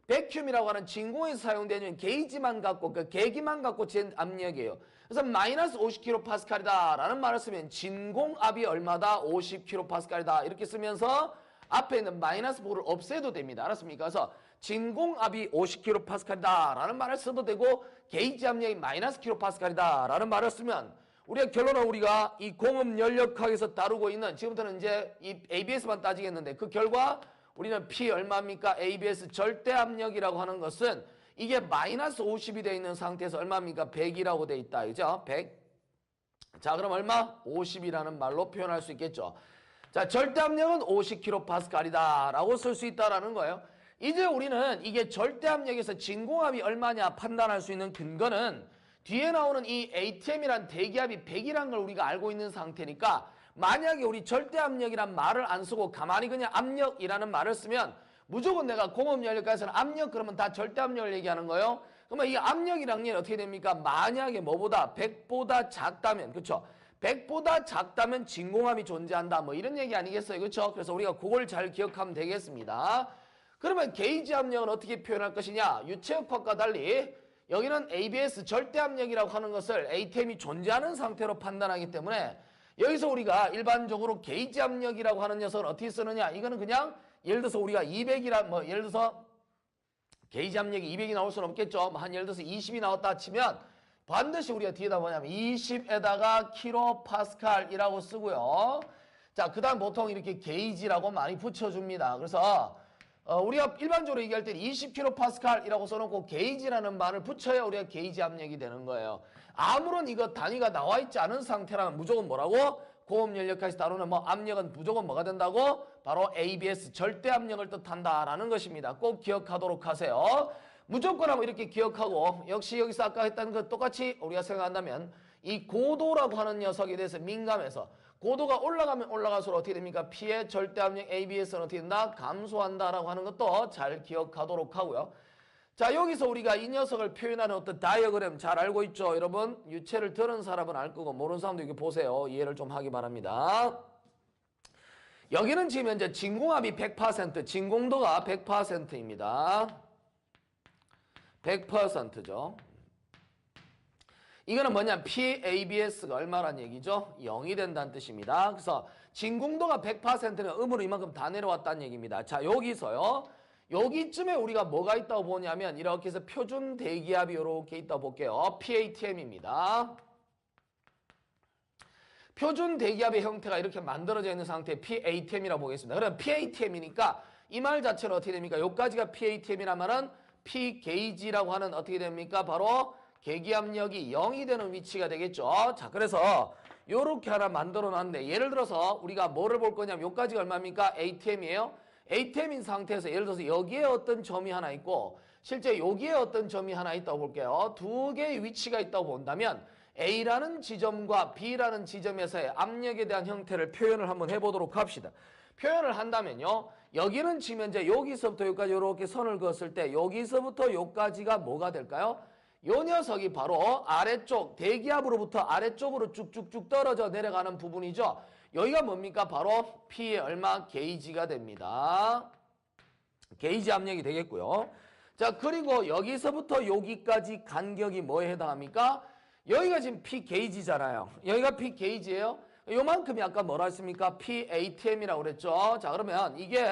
백큐움이라고 하는 진공에서 사용되는 게이지만 갖고 그 계기만 갖고 잰 압력이에요. 그래서 마이너스 50kPa이다 라는 말을 쓰면 진공압이 얼마다? 50kPa이다 이렇게 쓰면서 앞에 있는 마이너스 부호를 없애도 됩니다. 알았습니까? 그래서 진공압이 50kPa이다 라는 말을 써도 되고 게이지 압력이 마이너스 kPa이다 라는 말을 쓰면 우리가 결론은 우리가 이 공업연력학에서 다루고 있는 지금부터는 이제 이 ABS만 따지겠는데 그 결과 우리는 P 얼마입니까? ABS 절대압력이라고 하는 것은 이게 마이너스 50이 되어 있는 상태에서 얼마입니까? 100이라고 되어 있다. 그죠? 100. 자, 그럼 얼마? 50이라는 말로 표현할 수 있겠죠. 자, 절대압력은 50kPa이다 라고 쓸 수 있다라는 거예요. 이제 우리는 이게 절대압력에서 진공압이 얼마냐 판단할 수 있는 근거는 뒤에 나오는 이 ATM이란 대기압이 100이란 걸 우리가 알고 있는 상태니까 만약에 우리 절대압력이란 말을 안 쓰고 가만히 그냥 압력이라는 말을 쓰면 무조건 내가 공업연력학에서는 압력 그러면 다 절대압력을 얘기하는 거예요. 그러면 이 압력이란 게 어떻게 됩니까? 만약에 뭐보다 100보다 작다면 그렇죠? 100보다 작다면 진공압이 존재한다. 뭐 이런 얘기 아니겠어요? 그렇죠? 그래서 우리가 그걸 잘 기억하면 되겠습니다. 그러면 게이지 압력은 어떻게 표현할 것이냐? 유체역학과 달리 여기는 ABS 절대압력이라고 하는 것을 ATM이 존재하는 상태로 판단하기 때문에 여기서 우리가 일반적으로 게이지 압력이라고 하는 녀석을 어떻게 쓰느냐? 이거는 그냥 예를 들어서 우리가 200이라 뭐 예를 들어서 게이지 압력이 200이 나올 수는 없겠죠. 한 예를 들어서 20이 나왔다 치면 반드시 우리가 뒤에다 뭐냐면 20에다가 킬로파스칼이라고 쓰고요. 자, 그 다음 보통 이렇게 게이지라고 많이 붙여줍니다. 그래서 우리가 일반적으로 얘기할 때 20kPa이라고 써놓고 게이지라는 말을 붙여야 우리가 게이지 압력이 되는 거예요. 아무런 이거 단위가 나와 있지 않은 상태라면 무조건 뭐라고? 고급 연력까지 다루는 뭐 압력은 무조건 뭐가 된다고? 바로 ABS 절대 압력을 뜻한다라는 것입니다. 꼭 기억하도록 하세요. 무조건 하고 이렇게 기억하고 역시 여기서 아까 했던 것 똑같이 우리가 생각한다면 이 고도라고 하는 녀석에 대해서 민감해서 고도가 올라가면 올라갈수록 어떻게 됩니까? P의 절대 압력 ABS는 어떻게 된다? 감소한다라고 하는 것도 잘 기억하도록 하고요. 자, 여기서 우리가 이 녀석을 표현하는 어떤 다이어그램 잘 알고 있죠? 여러분 유체를 들은 사람은 알 거고 모르는 사람도 이렇게 보세요. 이해를 좀 하기 바랍니다. 여기는 지금 현재 진공압이 100%, 진공도가 100%입니다. 100%죠. 이거는 뭐냐? PABS가 얼마란 얘기죠? 0이 된다는 뜻입니다. 그래서 진공도가 100%는 음으로 이만큼 다 내려왔다는 얘기입니다. 자, 여기서요. 여기쯤에 우리가 뭐가 있다고 보냐면 이렇게 해서 표준 대기압이 이렇게 있다고 볼게요. PATM입니다. 표준 대기압의 형태가 이렇게 만들어져 있는 상태의 PATM이라고 보겠습니다. 그럼 PATM이니까 이 말 자체는 어떻게 됩니까? 여기까지가 PATM이라면은 P 게이지라고 하는 어떻게 됩니까? 바로 계기압력이 0이 되는 위치가 되겠죠. 자, 그래서 요렇게 하나 만들어 놨는데 예를 들어서 우리가 뭐를 볼 거냐면 요까지가 얼마입니까? ATM이에요. ATM인 상태에서 예를 들어서 여기에 어떤 점이 하나 있고 실제 여기에 어떤 점이 하나 있다고 볼게요. 두 개의 위치가 있다고 본다면 A라는 지점과 B라는 지점에서의 압력에 대한 형태를 표현을 한번 해보도록 합시다. 표현을 한다면요. 여기는 지금 현재 여기서부터 여기까지 이렇게 선을 그었을 때 여기서부터 여기까지가 뭐가 될까요? 요 녀석이 바로 아래쪽 대기압으로부터 아래쪽으로 쭉쭉쭉 떨어져 내려가는 부분이죠. 여기가 뭡니까? 바로 P의 얼마? 게이지가 됩니다. 게이지 압력이 되겠고요. 자, 그리고 여기서부터 여기까지 간격이 뭐에 해당합니까? 여기가 지금 P 게이지잖아요. 여기가 P 게이지예요. 요만큼이 아까 뭐라 했습니까? PATM이라고 그랬죠. 자, 그러면 이게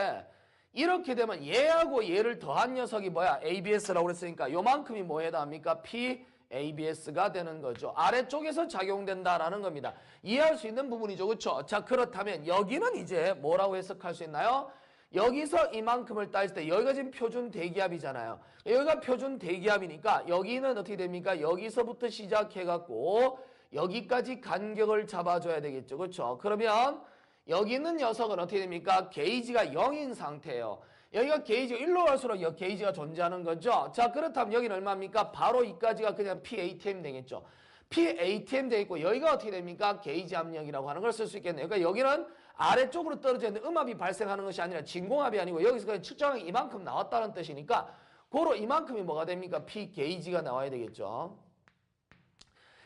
이렇게 되면 얘하고 얘를 더한 녀석이 뭐야? ABS라고 그랬으니까 요만큼이 뭐에 해당합니까? PABS가 되는 거죠. 아래쪽에서 작용된다라는 겁니다. 이해할 수 있는 부분이죠. 그렇죠? 자, 그렇다면 여기는 이제 뭐라고 해석할 수 있나요? 여기서 이만큼을 따질 때 여기가 지금 표준 대기압이잖아요. 여기가 표준 대기압이니까 여기는 어떻게 됩니까? 여기서부터 시작해갖고 여기까지 간격을 잡아줘야 되겠죠. 그렇죠? 그러면 여기 있는 녀석은 어떻게 됩니까? 게이지가 0인 상태예요. 여기가 게이지가 1로 갈수록 여기 게이지가 존재하는 거죠. 자, 그렇다면 여기는 얼마입니까? 바로 이까지가 그냥 PATM 되겠죠. PATM 되겠고 여기가 어떻게 됩니까? 게이지 압력이라고 하는 걸 쓸 수 있겠네요. 그러니까 여기는 아래쪽으로 떨어져 있는 음압이 발생하는 것이 아니라 진공압이 아니고 여기서 그냥 측정한 이만큼 나왔다는 뜻이니까 고로 이만큼이 뭐가 됩니까? P 게이지가 나와야 되겠죠.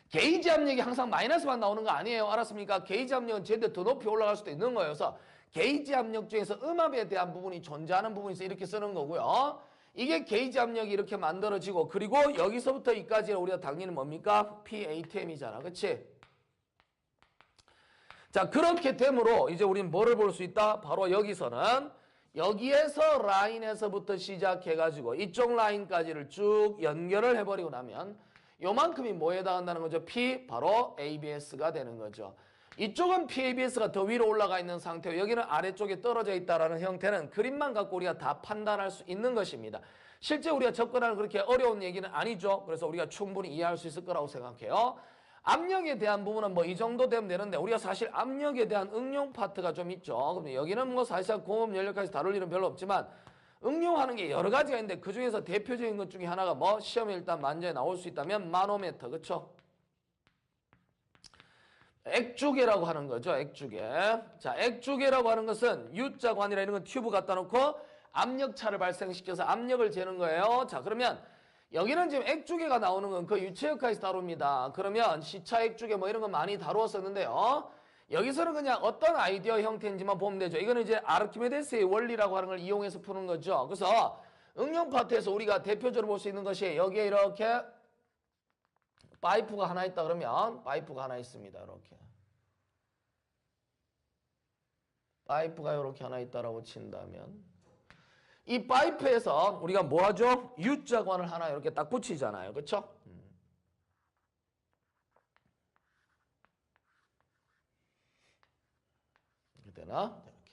게이지 압력이 항상 마이너스만 나오는 거 아니에요. 알았습니까? 게이지 압력은 제대로 더 높이 올라갈 수도 있는 거예요. 그래서 게이지 압력 중에서 음압에 대한 부분이 존재하는 부분이 있어 이렇게 쓰는 거고요. 이게 게이지 압력이 이렇게 만들어지고 그리고 여기서부터 이까지는 우리가 당연히 뭡니까? PATM이잖아. 그치? 자, 그렇게 되므로 이제 우리는 뭐를 볼 수 있다? 바로 여기서는 여기에서 라인에서부터 시작해가지고 이쪽 라인까지를 쭉 연결을 해버리고 나면 요만큼이 뭐에 해당한다는 거죠? P, 바로 ABS가 되는 거죠. 이쪽은 PABS가 더 위로 올라가 있는 상태고 여기는 아래쪽에 떨어져 있다는 형태는 그림만 갖고 우리가 다 판단할 수 있는 것입니다. 실제 우리가 접근하는 그렇게 어려운 얘기는 아니죠. 그래서 우리가 충분히 이해할 수 있을 거라고 생각해요. 압력에 대한 부분은 뭐 이 정도 되면 되는데 우리가 사실 압력에 대한 응용 파트가 좀 있죠. 그럼 여기는 뭐 사실상 공업 연료까지 다룰 일은 별로 없지만 응용하는 게 여러 가지가 있는데 그 중에서 대표적인 것 중에 하나가 뭐 시험에 일단 만져에 나올 수 있다면 마노메터, 그렇죠? 액주계라고 하는 거죠. 액주계. 자, 액주계라고 하는 것은 U자가 아니라 이런 건 튜브 갖다 놓고 압력차를 발생시켜서 압력을 재는 거예요. 자, 그러면 여기는 지금 액주계가 나오는 건 그 유체역까지 다룹니다. 그러면 시차 액주계 뭐 이런 거 많이 다루었었는데요. 여기서는 그냥 어떤 아이디어 형태인지만 보면 되죠. 이거는 이제 아르키메데스의 원리라고 하는 걸 이용해서 푸는 거죠. 그래서 응용 파트에서 우리가 대표적으로 볼 수 있는 것이 여기에 이렇게 파이프가 하나 있다 그러면 파이프가 하나 있습니다. 이렇게. 파이프가 이렇게 하나 있다라고 친다면 이 파이프에서 우리가 뭐 하죠? U자관을 하나 이렇게 딱 붙이잖아요. 그렇죠? 이렇게 되나? 이렇게.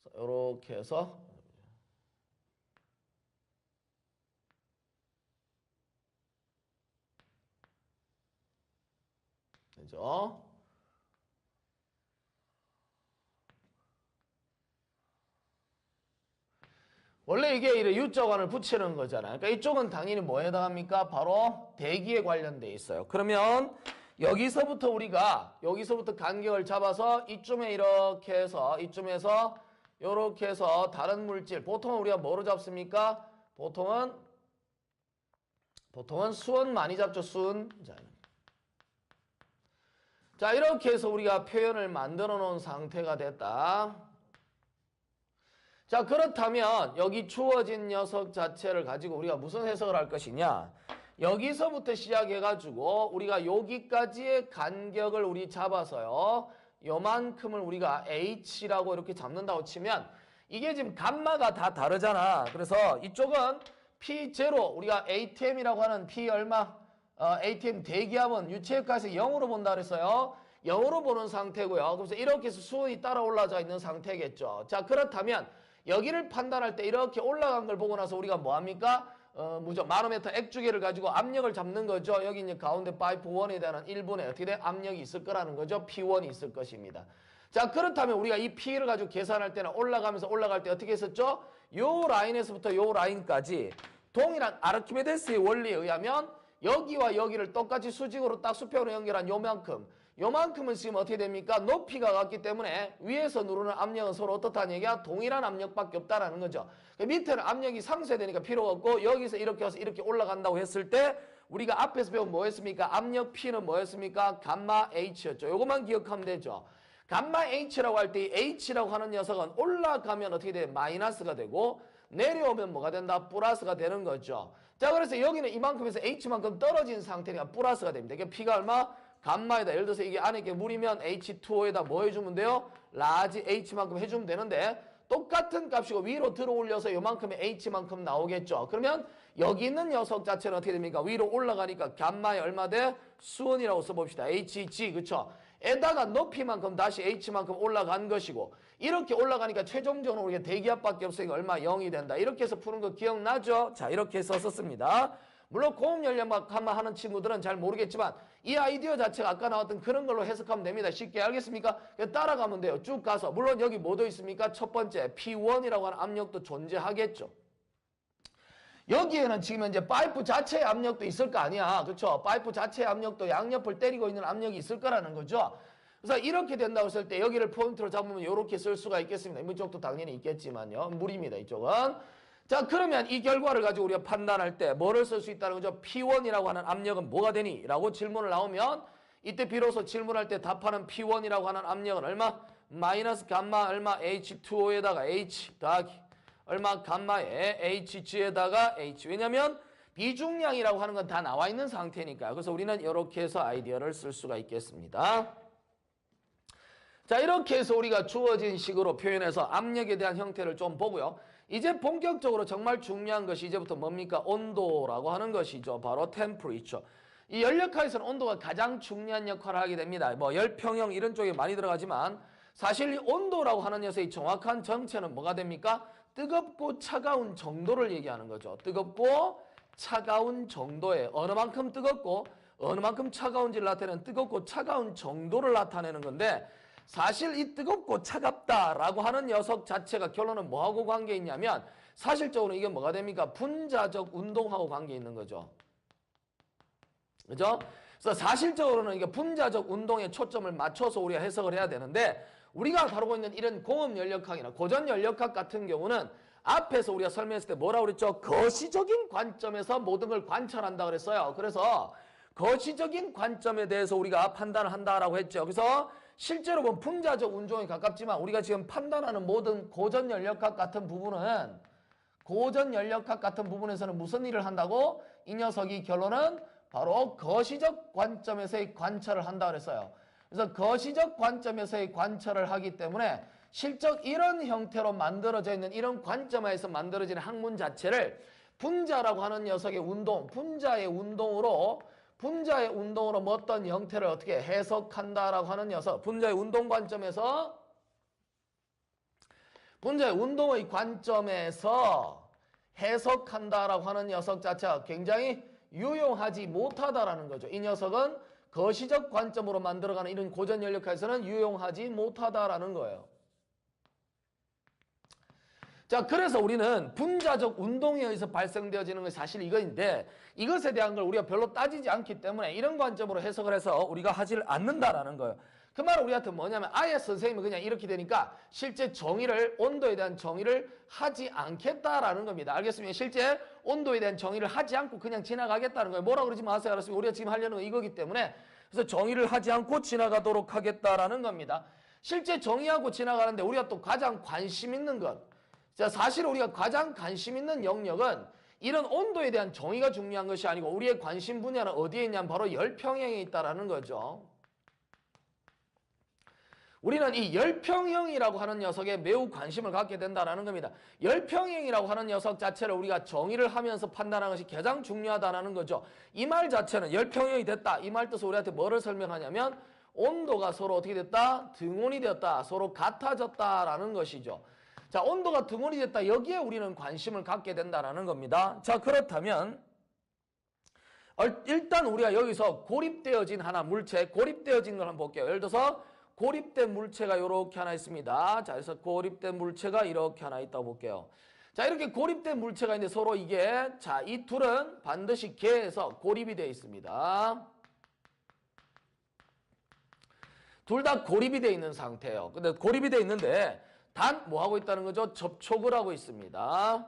자, 이렇게 해서 그죠? 원래 이게 이래 U자관을 붙이는 거잖아요. 그러니까 이쪽은 당연히 뭐에 해당합니까? 바로 대기에 관련돼 있어요. 그러면 여기서부터 우리가 여기서부터 간격을 잡아서 이쯤에 이렇게 해서 이쯤에서 이렇게 해서 다른 물질 보통은 우리가 뭐로 잡습니까? 보통은 수은 많이 잡죠. 수은. 자 이렇게 해서 우리가 표현을 만들어 놓은 상태가 됐다. 자 그렇다면 여기 주어진 녀석 자체를 가지고 우리가 무슨 해석을 할 것이냐. 여기서부터 시작해가지고 우리가 여기까지의 간격을 우리 잡아서요. 요만큼을 우리가 H라고 이렇게 잡는다고 치면 이게 지금 감마가 다 다르잖아. 그래서 이쪽은 P0 우리가 ATM이라고 하는 P 얼마? ATM 대기압은 유체역학에서 0으로 본다 그랬어요. 0으로 보는 상태고요. 그래서 이렇게 해서 수온이 따라 올라가 있는 상태겠죠. 자 그렇다면 여기를 판단할 때 이렇게 올라간 걸 보고 나서 우리가 뭐합니까? 마노메터 액주계를 가지고 압력을 잡는 거죠. 여기 이제 가운데 파이프 1에 대한 1분에 어떻게 돼? 압력이 있을 거라는 거죠. P1이 있을 것입니다. 자 그렇다면 우리가 이 P를 가지고 계산할 때는 올라가면서 올라갈 때 어떻게 했었죠? 요 라인에서부터 요 라인까지 동일한 아르키메데스의 원리에 의하면 여기와 여기를 똑같이 수직으로 딱 수평으로 연결한 요만큼은 지금 어떻게 됩니까? 높이가 같기 때문에 위에서 누르는 압력은 서로 어떻다는 얘기야? 동일한 압력밖에 없다라는 거죠. 밑에는 압력이 상쇄되니까 필요가 없고 여기서 이렇게 와서 이렇게 올라간다고 했을 때 우리가 앞에서 배운 뭐였습니까? 압력 P는 뭐였습니까? 감마 H였죠. 요것만 기억하면 되죠. 감마 H라고 할 때 이 H라고 하는 녀석은 올라가면 어떻게 돼? 마이너스가 되고 내려오면 뭐가 된다? 플러스가 되는 거죠. 자 그래서 여기는 이만큼에서 H만큼 떨어진 상태니까 플러스가 됩니다. 이게 P가 얼마? 감마에다 예를 들어서 이게 안에 이렇게 물이면 H2O에다 뭐 해주면 돼요? 라지 H만큼 해주면 되는데 똑같은 값이고 위로 들어 올려서 요만큼의 H만큼 나오겠죠. 그러면 여기 있는 녀석 자체는 어떻게 됩니까? 위로 올라가니까 감마에 얼마 돼? 수온이라고 써봅시다. HG 그쵸? 에다가 높이만큼 다시 H만큼 올라간 것이고 이렇게 올라가니까 최종적으로 우리가 대기압밖에 없으니까 얼마? 0이 된다. 이렇게 해서 푸는 거 기억나죠? 자 이렇게 해서 썼습니다. 물론 고음연료만 하는 친구들은 잘 모르겠지만 이 아이디어 자체가 아까 나왔던 그런 걸로 해석하면 됩니다. 쉽게 알겠습니까? 따라가면 돼요. 쭉 가서. 물론 여기 뭐도 있습니까? 첫 번째 P1이라고 하는 압력도 존재하겠죠. 여기에는 지금 현재 파이프 자체의 압력도 있을 거 아니야. 그렇죠? 파이프 자체의 압력도 양옆을 때리고 있는 압력이 있을 거라는 거죠. 그래서 이렇게 된다고 했을 때 여기를 포인트로 잡으면 이렇게 쓸 수가 있겠습니다. 이쪽도 당연히 있겠지만요. 물입니다. 이쪽은. 자 그러면 이 결과를 가지고 우리가 판단할 때 뭐를 쓸 수 있다는 거죠? P1이라고 하는 압력은 뭐가 되니? 라고 질문을 나오면 이때 비로소 질문할 때 답하는 P1이라고 하는 압력은 얼마? 마이너스 감마 얼마? H2O에다가 H 더하기 얼마? 감마에 HG에다가 H. 왜냐면 비중량이라고 하는 건 다 나와 있는 상태니까. 그래서 우리는 이렇게 해서 아이디어를 쓸 수가 있겠습니다. 자 이렇게 해서 우리가 주어진 식으로 표현해서 압력에 대한 형태를 좀 보고요. 이제 본격적으로 정말 중요한 것이 이제부터 뭡니까? 온도라고 하는 것이죠. 바로 temperature. 이 연력학에서는 온도가 가장 중요한 역할을 하게 됩니다. 뭐 열평형 이런 쪽에 많이 들어가지만 사실 이 온도라고 하는 녀석의 정확한 정체는 뭐가 됩니까? 뜨겁고 차가운 정도를 얘기하는 거죠. 뜨겁고 차가운 정도에 어느 만큼 뜨겁고 어느 만큼 차가운지를 나타내는 뜨겁고 차가운 정도를 나타내는 건데 사실 이 뜨겁고 차갑다라고 하는 녀석 자체가 결론은 뭐하고 관계 있냐면 사실적으로 이게 뭐가 됩니까? 분자적 운동하고 관계 있는 거죠. 그죠? 그래서 사실적으로는 이게 분자적 운동에 초점을 맞춰서 우리가 해석을 해야 되는데 우리가 다루고 있는 이런 공업 연력학이나 고전 연력학 같은 경우는 앞에서 우리가 설명했을 때 뭐라고 그랬죠? 거시적인 관점에서 모든 걸 관찰한다 그랬어요. 그래서 거시적인 관점에 대해서 우리가 판단을 한다라고 했죠. 그래서 실제로 보면 분자적 운동에 가깝지만 우리가 지금 판단하는 모든 고전 연력학 같은 부분은 에서는 무슨 일을 한다고? 이 녀석이 결론은 바로 거시적 관점에서의 관찰을 한다 그랬어요. 그래서 거시적 관점에서의 관찰을 하기 때문에 실적 이런 형태로 만들어져 있는 이런 관점에서 만들어지는 학문 자체를 분자라고 하는 녀석의 운동, 분자의 운동으로 뭐 어떤 형태를 어떻게 해석한다라고 하는 녀석, 분자의 운동 관점에서 분자의 운동의 관점에서 해석한다라고 하는 녀석 자체가 굉장히 유용하지 못하다라는 거죠. 이 녀석은 거시적 관점으로 만들어가는 이런 고전 연력학에서는 유용하지 못하다라는 거예요. 자, 그래서 우리는 분자적 운동에 의해서 발생되어지는 것이 사실 이거인데 이것에 대한 걸 우리가 별로 따지지 않기 때문에 이런 관점으로 해석을 해서 우리가 하지를 않는다라는 거예요. 그 말은 우리한테 뭐냐면 아예 선생님은 그냥 이렇게 되니까 실제 정의를 온도에 대한 정의를 하지 않겠다라는 겁니다. 알겠습니까? 실제 온도에 대한 정의를 하지 않고 그냥 지나가겠다는 거예요. 뭐라 그러지 마세요. 알았습니까? 우리가 지금 하려는 건 이거기 때문에 그래서 정의를 하지 않고 지나가도록 하겠다라는 겁니다. 실제 정의하고 지나가는데 우리가 또 가장 관심 있는 것, 자, 사실 우리가 가장 관심 있는 영역은 이런 온도에 대한 정의가 중요한 것이 아니고 우리의 관심 분야는 어디에 있냐면 바로 열평형에 있다라는 거죠. 우리는 이 열평형이라고 하는 녀석에 매우 관심을 갖게 된다는 겁니다. 열평형이라고 하는 녀석 자체를 우리가 정의를 하면서 판단하는 것이 가장 중요하다는 거죠. 이 말 자체는 열평형이 됐다. 이 말 뜻은 우리한테 뭐를 설명하냐면 온도가 서로 어떻게 됐다? 등온이 되었다. 서로 같아졌다라는 것이죠. 자, 온도가 등온이 됐다. 여기에 우리는 관심을 갖게 된다는 겁니다. 자, 그렇다면 일단 우리가 여기서 고립되어진 하나 물체, 고립되어진 걸 한번 볼게요. 예를 들어서 고립된 물체가 이렇게 하나 있습니다. 자, 그래서 고립된 물체가 이렇게 하나 있다고 볼게요. 자, 이렇게 고립된 물체가 있는데 서로 이게, 자, 이 둘은 반드시 계에서 고립이 되어 있습니다. 둘 다 고립이 되어 있는 상태예요. 근데 고립이 되어 있는데 단 뭐 하고 있다는 거죠? 접촉을 하고 있습니다.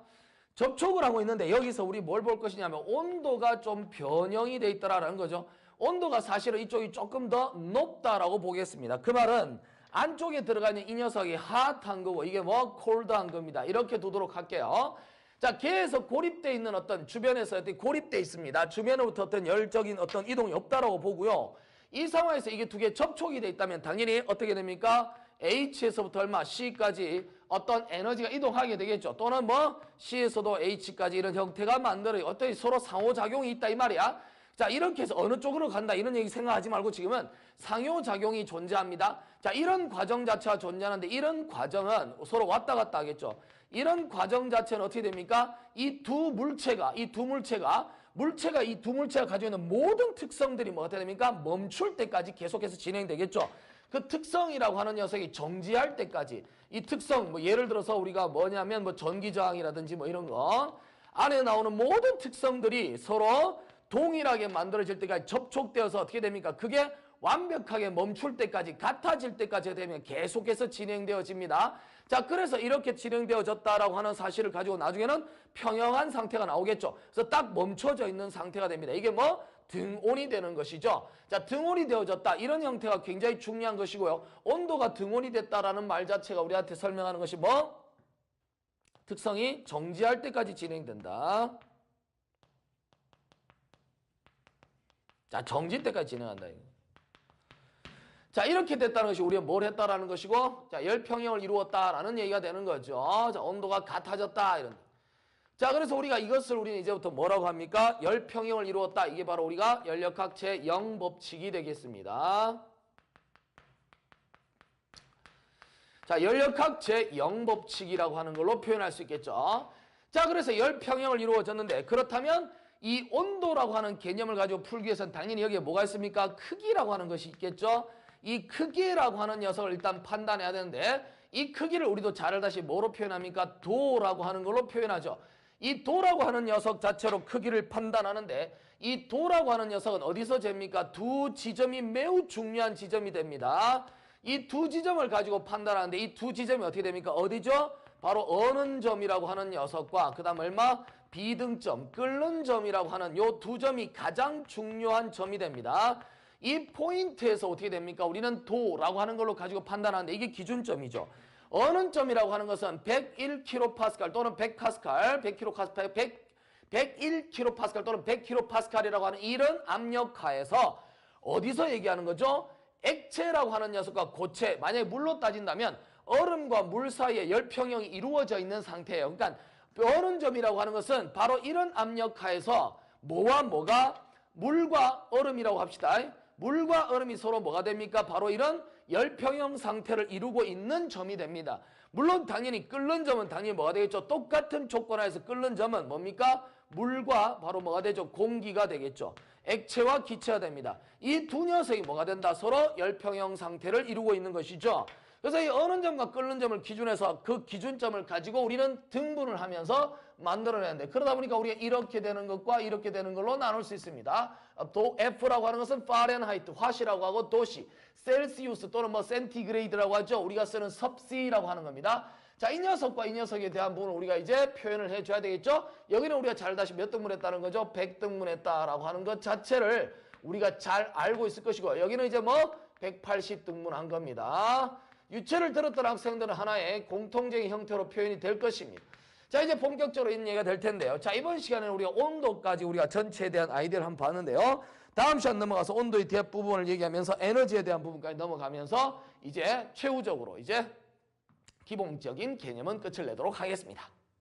접촉을 하고 있는데 여기서 우리 뭘 볼 것이냐면 온도가 좀 변형이 돼 있다라는 거죠. 온도가 사실은 이쪽이 조금 더 높다라고 보겠습니다. 그 말은 안쪽에 들어가 있는 이 녀석이 핫한 거고 이게 뭐 콜드한 겁니다. 이렇게 두도록 할게요. 자, 계에서 고립돼 있는 어떤 주변에서 어떤 고립돼 있습니다. 주변으로부터 어떤 열적인 어떤 이동이 없다라고 보고요. 이 상황에서 이게 두 개 접촉이 돼 있다면 당연히 어떻게 됩니까? H에서부터 얼마? C까지 어떤 에너지가 이동하게 되겠죠. 또는 뭐 C에서도 H까지 이런 형태가 만들어요. 어떤 서로 상호작용이 있다 이 말이야. 자, 이렇게 해서 어느 쪽으로 간다 이런 얘기 생각하지 말고 지금은 상호작용이 존재합니다. 자, 이런 과정 자체가 존재하는데 이런 과정은 서로 왔다 갔다 하겠죠. 이런 과정 자체는 어떻게 됩니까? 이 두 물체가 이 두 물체가 가지고 있는 모든 특성들이 뭐가 됩니까? 멈출 때까지 계속해서 진행되겠죠. 그 특성이라고 하는 녀석이 정지할 때까지 이 특성 뭐 예를 들어서 우리가 뭐냐면 뭐 전기저항이라든지 뭐 이런 거 안에 나오는 모든 특성들이 서로 동일하게 만들어질 때까지 접촉되어서 어떻게 됩니까? 그게 완벽하게 멈출 때까지 같아질 때까지 되면 계속해서 진행되어집니다. 자, 그래서 이렇게 진행되어졌다라고 하는 사실을 가지고 나중에는 평형한 상태가 나오겠죠. 그래서 딱 멈춰져 있는 상태가 됩니다. 이게 뭐 등온이 되는 것이죠. 자, 등온이 되어졌다. 이런 형태가 굉장히 중요한 것이고요. 온도가 등온이 됐다라는 말 자체가 우리한테 설명하는 것이 뭐? 특성이 정지할 때까지 진행된다. 자, 정지 때까지 진행한다. 자, 이렇게 됐다는 것이 우리가 뭘 했다라는 것이고, 자, 열평형을 이루었다라는 얘기가 되는 거죠. 자, 온도가 같아졌다. 이런. 자, 그래서 우리가 이것을 우리는 이제부터 뭐라고 합니까? 열평형을 이루었다. 이게 바로 우리가 연력학 제0법칙이 되겠습니다. 자, 연력학 제0법칙이라고 하는 걸로 표현할 수 있겠죠. 자, 그래서 열평형을 이루어졌는데 그렇다면 이 온도라고 하는 개념을 가지고 풀기 위해서는 당연히 여기에 뭐가 있습니까? 크기라고 하는 것이 있겠죠. 이 크기라고 하는 녀석을 일단 판단해야 되는데 이 크기를 우리도 잘 다시 뭐로 표현합니까? 도라고 하는 걸로 표현하죠. 이 도라고 하는 녀석 자체로 크기를 판단하는데 이 도라고 하는 녀석은 어디서 잽니까? 두 지점이 매우 중요한 지점이 됩니다. 이 두 지점을 가지고 판단하는데 이 두 지점이 어떻게 됩니까? 어디죠? 바로 어는 점이라고 하는 녀석과 그 다음 얼마? 비등점, 끓는 점이라고 하는 요 두 점이 가장 중요한 점이 됩니다. 이 포인트에서 어떻게 됩니까? 우리는 도라고 하는 걸로 가지고 판단하는데 이게 기준점이죠. 어는 점이라고 하는 것은 101kPa 또는 100Pa, 101kPa 또는 100kPa이라고 하는 이런 압력하에서 어디서 얘기하는 거죠? 액체라고 하는 녀석과 고체, 만약에 물로 따진다면 얼음과 물 사이에 열평형이 이루어져 있는 상태예요. 그러니까 어는 점이라고 하는 것은 바로 이런 압력하에서 뭐와 뭐가 물과 얼음이라고 합시다. 물과 얼음이 서로 뭐가 됩니까? 바로 이런 열평형 상태를 이루고 있는 점이 됩니다. 물론 당연히 끓는 점은 당연히 뭐가 되겠죠? 똑같은 조건 하에서 끓는 점은 뭡니까? 물과 바로 뭐가 되죠? 공기가 되겠죠. 액체와 기체가 됩니다. 이 두 녀석이 뭐가 된다? 서로 열평형 상태를 이루고 있는 것이죠. 그래서 이 어는 점과 끓는 점을 기준해서 그 기준점을 가지고 우리는 등분을 하면서 만들어내는데 그러다 보니까 우리가 이렇게 되는 것과 이렇게 되는 걸로 나눌 수 있습니다. F라고 하는 것은 파렌하이트, 화씨라고 하고 도시, 셀시우스 또는 뭐 센티그레이드라고 하죠. 우리가 쓰는 섭씨라고 하는 겁니다. 자, 이 녀석과 이 녀석에 대한 부분을 우리가 이제 표현을 해줘야 되겠죠. 여기는 우리가 잘 다시 몇 등분했다는 거죠. 100등분했다라고 하는 것 자체를 우리가 잘 알고 있을 것이고 여기는 이제 뭐 180등분한 겁니다. 유체를 들었던 학생들은 하나의 공통적인 형태로 표현이 될 것입니다. 자, 이제 본격적으로 있는 얘기가 될 텐데요. 자, 이번 시간에는 우리가 온도까지 우리가 전체에 대한 아이디어를 한번 봤는데요. 다음 시간 넘어가서 온도의 뒷부분을 얘기하면서 에너지에 대한 부분까지 넘어가면서 이제 최후적으로 이제 기본적인 개념은 끝을 내도록 하겠습니다.